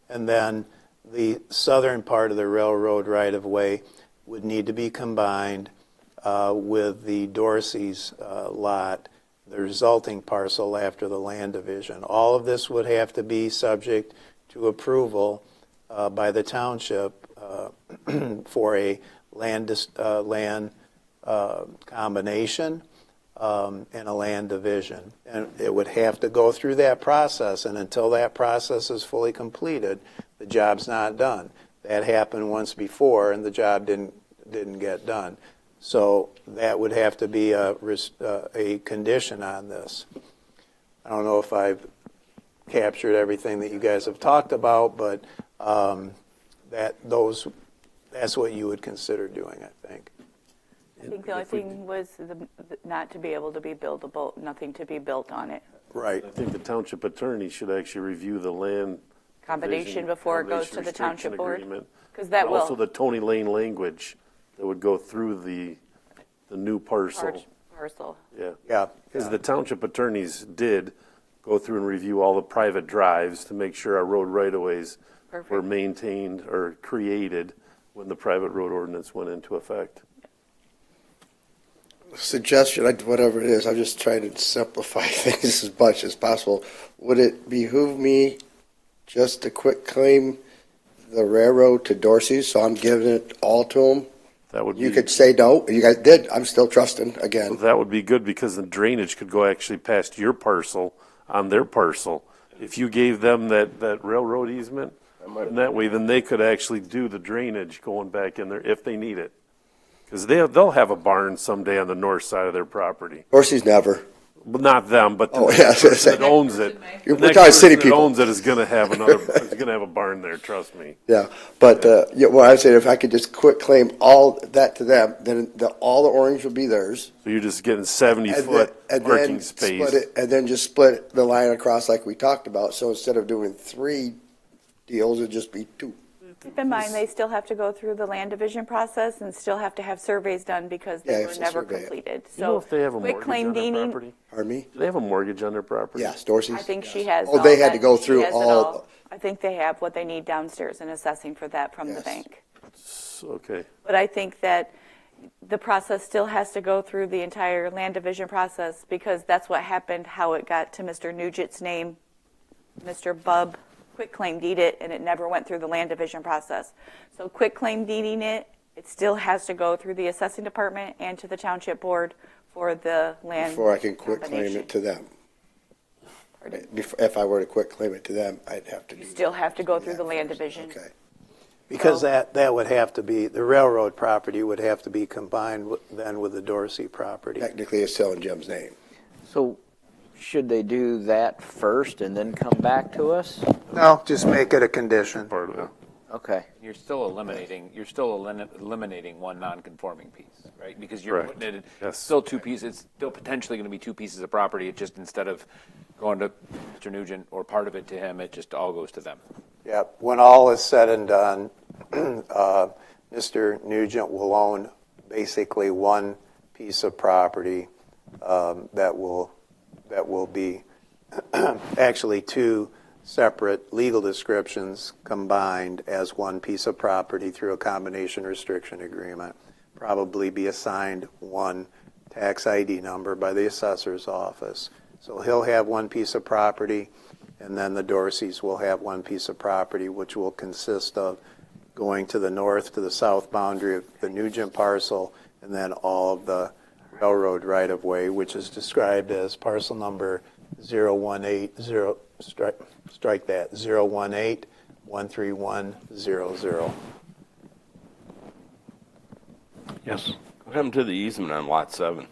And then the southern part of the railroad right-of-way would need to be combined with the Dorsey's lot, the resulting parcel after the land division. All of this would have to be subject to approval by the township for a land combination and a land division. And it would have to go through that process, and until that process is fully completed, the job's not done. That happened once before, and the job didn't get done. So that would have to be a condition on this. I don't know if I've captured everything that you guys have talked about, but that's what you would consider doing, I think. I think the only thing was not to be able to be buildable, nothing to be built on it. Right. I think the township attorney should actually review the land Combination before it goes to the township board? Because that and will. also the Tony Lane language that would go through the new parcel. Parcel. Yeah. Yeah. Because the township attorneys did go through and review all the private drives to make sure our road right-of-ways were maintained or created when the private road ordinance went into effect. Suggestion, whatever it is, I'm just trying to simplify things as much as possible. Would it behoove me just to quit claim the railroad to Dorsey's, so I'm giving it all to them? That would You could say no. You guys did. I'm still trusting again. Well, that would be good because the drainage could go actually past your parcel on their parcel. If you gave them that railroad easement, and that way, then they could actually do the drainage going back in there if they need it. Because they'll have a barn someday on the north side of their property. Dorsey's never. Well, not them, but the Oh, next yeah, person that owns it. We're the next talking city person that people. owns it is going to have is going to have a barn there. Trust me. Yeah, but well, I said if I could just quit claim all that to them, then all the orange would be theirs. So you're just getting 70-foot parking space. And then just split the line across like we talked about. So instead of doing 3 deals, it'd just be 2. Keep in mind, they still have to go through the land division process and still have to have surveys done because they were never completed. You know if they have a quick mortgage claim on their deeding. property? Pardon me? Do they have a mortgage on their property? Yes, Dorsey's. I think she has. Oh, they all had to that. go She through has it all. I think they have what they need downstairs in assessing for that from the bank. Okay. But I think that the process still has to go through the entire land division process because that's what happened, how it got to Mr. Nugent's name. Mr. Bub quick claim deed it, and it never went through the land division process. So quick claim deeding it, it still has to go through the assessing department and to the township board for the land Before I can quit claim combination. it to them. property. If I were to quit claim it to them, I'd have to do. You still have to go through the land division. Okay. Because that would have to be, the railroad property would have to be combined then with the Dorsey property. Technically, it's still in Jim's name. So should they do that first and then come back to us? No, just make it a condition. Part of it. Okay. You're still eliminating one non-conforming piece, right? Because you're Correct. putting it, Yes. still two pieces, it's still potentially going to be two pieces of property. It just, instead of going to Mr. Nugent or part of it to him, it just all goes to them. Yep. When all is said and done, Mr. Nugent will own basically one piece of property that will be actually two separate legal descriptions combined as one piece of property through a combination restriction agreement. Probably be assigned one tax ID number by the assessor's office. So he'll have one piece of property, and then the Dorseys will have one piece of property, which will consist of going to the north to the south boundary of the Nugent parcel, and then all of the railroad right-of-way, which is described as parcel number 0180, strike that, 018-13100. Yes. What happened to the easement on lot 7?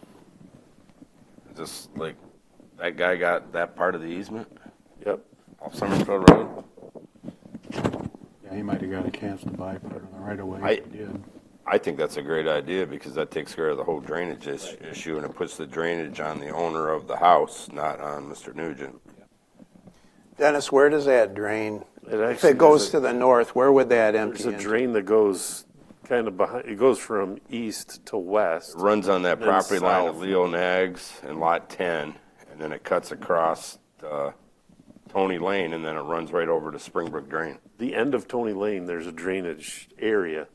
Just like, that guy got that part of the easement Yep. off Summerfield Road? Yeah, he might have got a chance to buy part of the right of way. I- He did. I think that's a great idea because that takes care of the whole drainage issue, and it puts the drainage on the owner of the house, not on Mr. Nugent. Dennis, where does that drain? If actually it goes does to the north, where would that empty There's a into? drain that goes kind of behind, it goes from east to west. It runs on that Then property line of south. Leo Nags and Lot 10, and then it cuts across Tony Lane, and then it runs right over to Springbrook Drain. The end of Tony Lane, there's a drainage area.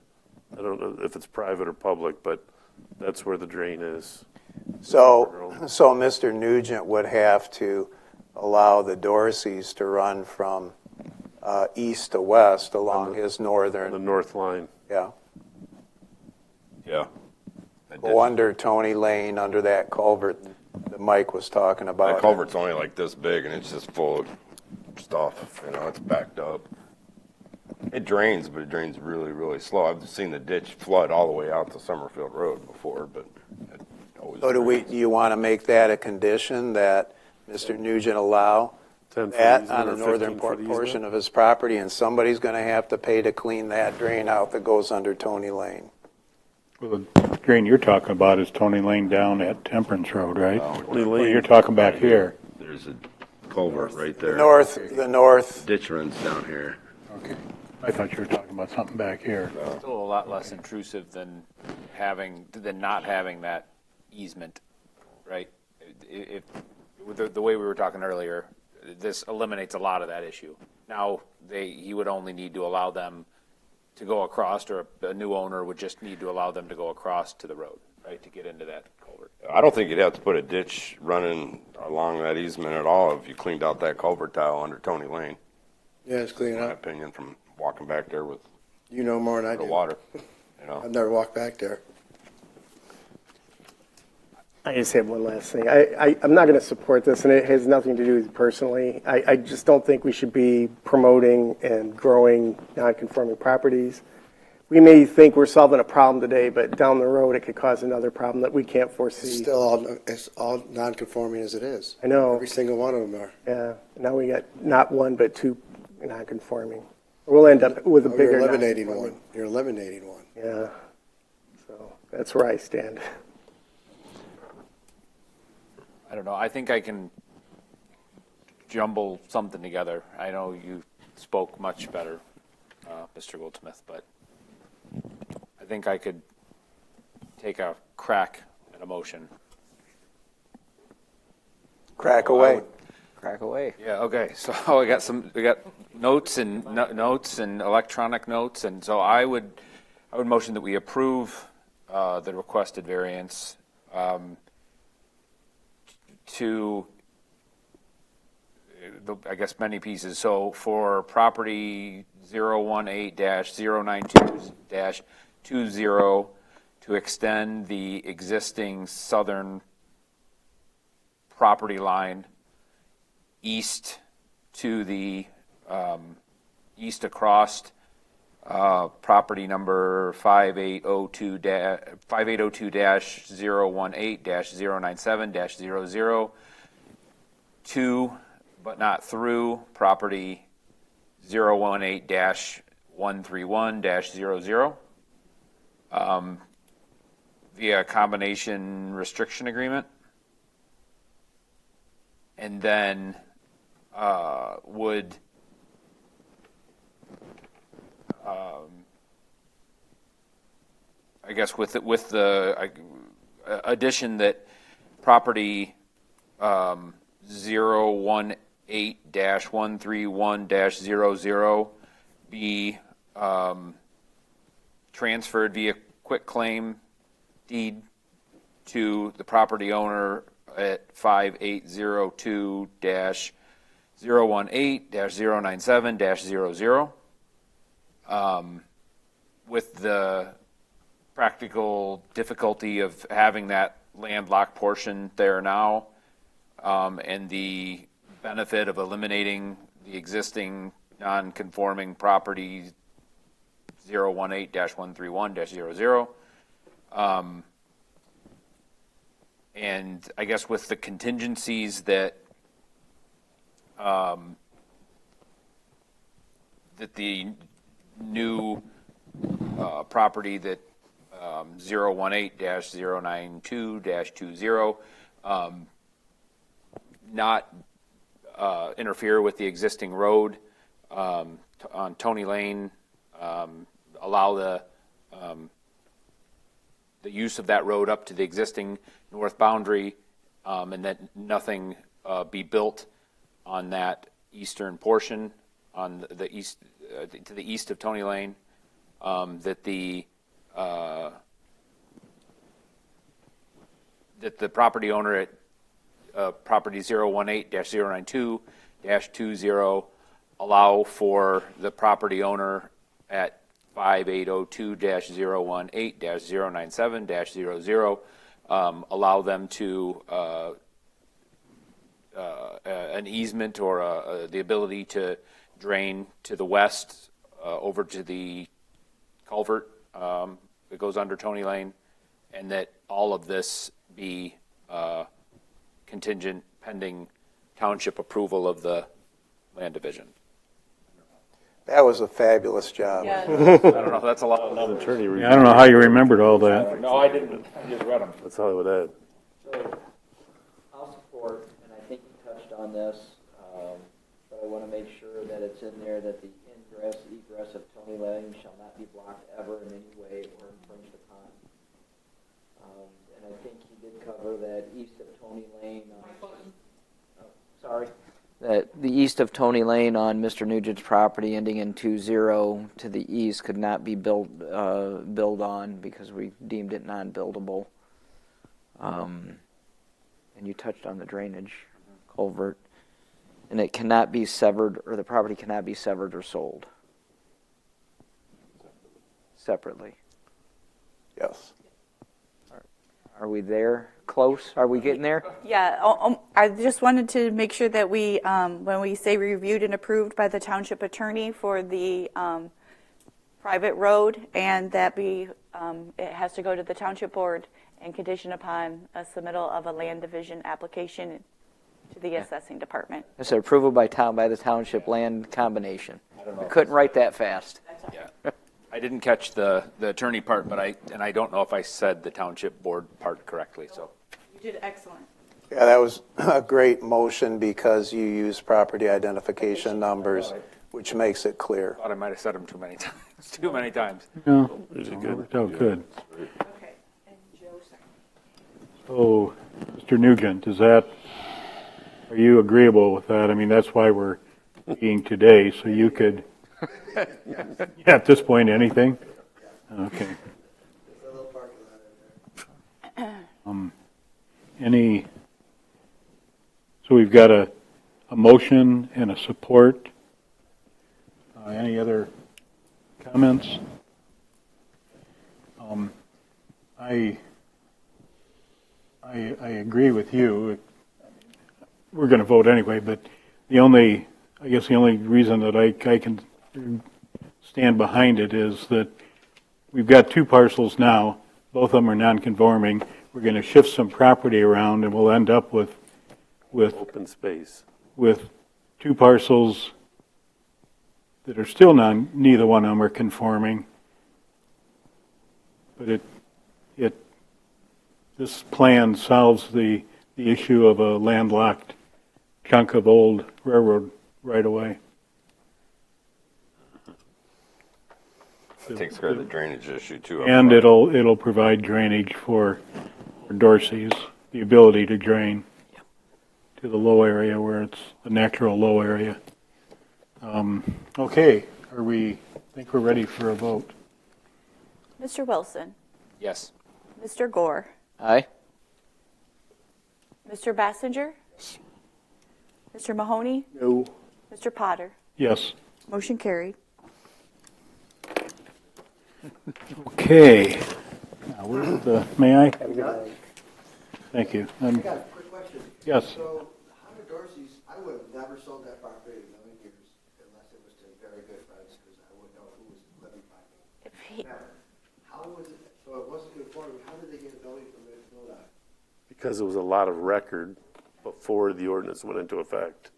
I don't know if it's private or public, but that's where the drain is. So Mr. Nugent would have to allow the Dorseys to run from east to west along his The northern, north line. yeah. Yeah. Go under Tony Lane, under that culvert that Mike was talking about. That culvert's only like this big, and it's just full of stuff. You know, it's backed up. It drains, but it drains really, really slow. I've seen the ditch flood all the way out to Summerfield Road before, but it always. So do you want to make that a condition that Mr. Nugent allow 10 foot that easement on or the northern 15 foot portion easement? of his property, and somebody's going to have to pay to clean that drain out that goes under Tony Lane? Well, the drain you're talking about is Tony Lane down at Temperance Road, right? Tony Well, Lane. you're talking back here. There's a culvert right there. The north. Ditch runs down here. Okay. I thought you were talking about something back here. Still a lot less intrusive than not having that easement, right? If the way we were talking earlier, this eliminates a lot of that issue. Now he would only need to allow them to go across, or a new owner would just need to allow them to go across to the road, right, to get into that culvert. I don't think you'd have to put a ditch running along that easement at all if you cleaned out that culvert tile under Tony Lane. Yeah, it's clean In my up. opinion, from walking back there with You know more than I the do. water. You know. I've never walked back there. I just have one last thing. I'm not going to support this, and it has nothing to do with personally. I just don't think we should be promoting and growing non-conforming properties. We may think we're solving a problem today, but down the road, it could cause another problem that we can't foresee. It's all non-conforming as it is. I know. Every single one of them are. Yeah, now we got not one, but two non-conforming. We'll end up with a Oh, bigger You're eliminating non-conforming. one. You're eliminating one. Yeah, so that's where I stand. I don't know. I think I can jumble something together. I know you spoke much better, Mr. Goldsmith, but I think I could take a crack at a motion. Crack away. Crack away. Yeah. Okay. So we got notes and notes and electronic notes, and so I would motion that we approve the requested variance to I guess many pieces. So for property 018-092-20 to extend the existing southern property line east to the east across property number 5802-018-097-00 to, but not through, property 018-131-00 via combination restriction agreement. And then would I guess with the addition that property 018-131-00 be transferred via quitclaim deed to the property owner at 5802-018-097-00 with the practical difficulty of having that landlocked portion there now and the benefit of eliminating the existing non-conforming property 018-131-00 and I guess with the contingencies that that the new property that 018-092-20 not interfere with the existing road on Tony Lane, allow the use of that road up to the existing north boundary, and that nothing be built on that eastern portion on the east to the east of Tony Lane, that the property owner at property 018-092-20 allow for the property owner at 5802-018-097-00 allow them to an easement or the ability to drain to the west over to the culvert that goes under Tony Lane, and that all of this be contingent pending township approval of the land division. That was a fabulous job. Yeah. I don't know. That's a lot of numbers. Attorney review. I don't know how you remembered all that. No, I didn't. I just read them. That's all I would add. So I'll support, and I think you touched on this, but I want to make sure that it's in there that the ingress, egress of Tony Lane shall not be blocked ever in any way or infringed upon. And I think he did cover that east of Tony Lane. That the east of Tony Lane on Mr. Nugent's property ending in 20 to the east could not be built on because we deemed it non-buildable. And you touched on the drainage culvert. And it cannot be severed, or the property cannot be severed or sold separately. Yes. Are we there? Close? Are we getting there? Yeah, I just wanted to make sure that we, when we say reviewed and approved by the township attorney for the private road, and that it has to go to the township board and condition upon a submittal of a land division application to the assessing department. It's approval by the township land combination. I couldn't write that fast. Yeah. I didn't catch the attorney part, but I don't know if I said the township board part correctly. So You did excellent. Yeah, that was a great motion because you used property identification numbers, which makes it clear. I thought I might have said them too many times. Too many times. No, Is it it good? worked out good. Okay, and Joe second. So, Mr. Nugent, are you agreeable with that? I mean, that's why we're meeting today, so you could, at this point, anything? Okay. So we've got a motion and a support. Any other comments? I agree with you. We're going to vote anyway, but I guess the only reason that I can stand behind it is that we've got two parcels now. Both of them are non-conforming. We're going to shift some property around, and we'll end up with Open space. with two parcels that are still neither one of them are conforming. But this plan solves the issue of a landlocked chunk of old railroad right away. It takes care of the drainage issue too. And it'll provide drainage for Dorsey's, the ability to drain to the low area where it's the natural low area. Okay, I think we're ready for a vote. Mr. Wilson, Yes. Mr. Gore, Aye. Mr. Bassinger, Mr. Mahoney, No. Mr. Potter. Yes. Motion carried. Okay. Now, where's may I? Thank you. I got a quick question. Yes. So, Hunter Dorsey's, I would have never sold that property in a million years unless it was to very good friends, because I wouldn't know who was living by me. Never. How was it, so it wasn't conforming, how did they get a building permit to build on it? Because there was a lot of record before the ordinance went into effect.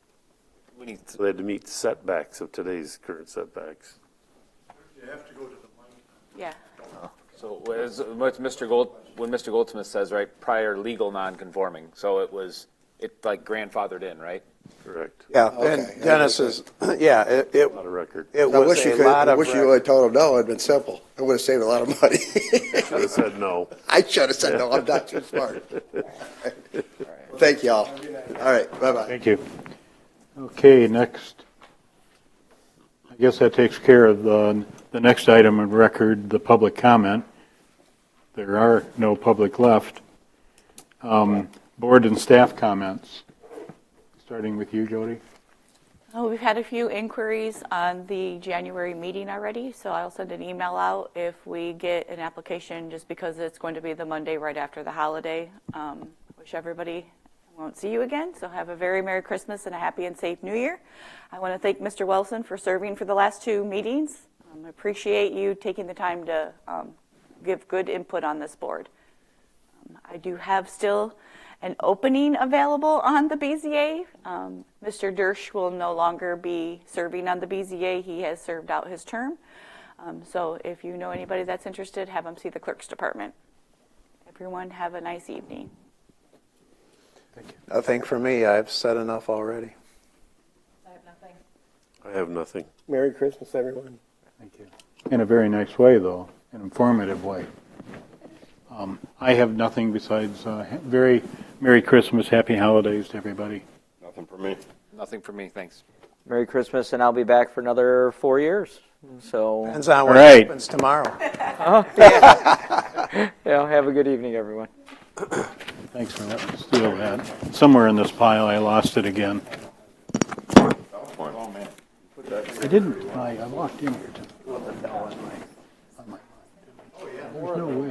So they had to meet setbacks of today's current setbacks. You have to go to the money. Yeah. So what when Mr. Goldsmith says, right, prior legal non-conforming, so it like grandfathered in, right? Correct. Yeah, Okay. and Dennis is, yeah, A lot of record. it I was wish you a could, lot I of wish you record. would have told him no, it'd been simple. I would have saved a lot of money. Should have said no. I should have said no, I'm not too smart. Thank you all. All right, bye-bye. Thank you. Okay, next. I guess that takes care of the next item of record, the public comment. There are no public left. Board and staff comments. Starting with you, Jody. Oh, we've had a few inquiries on the January meeting already, so I'll send an email out if we get an application, just because it's going to be the Monday right after the holiday. Wish everybody won't see you again, so have a very Merry Christmas and a happy and safe New Year. I want to thank Mr. Wilson for serving for the last two meetings. I appreciate you taking the time to give good input on this board. I do have still an opening available on the BZA. Mr. Dersch will no longer be serving on the BZA. He has served out his term. So if you know anybody that's interested, have them see the clerk's department. Everyone have a nice evening. Nothing for me, I've said enough already. I have nothing. I have nothing. Merry Christmas, everyone. Thank you. In a very nice way, though, an informative way. I have nothing besides very Merry Christmas, Happy Holidays to everybody. Nothing for me. Nothing for me, thanks. Merry Christmas, and I'll be back for another 4 years. So, Depends on what right. happens tomorrow. yeah, have a good evening, everyone. Thanks for letting me steal that. Somewhere in this pile, I lost it again. Oh, man. I didn't. I walked in here. There's no way.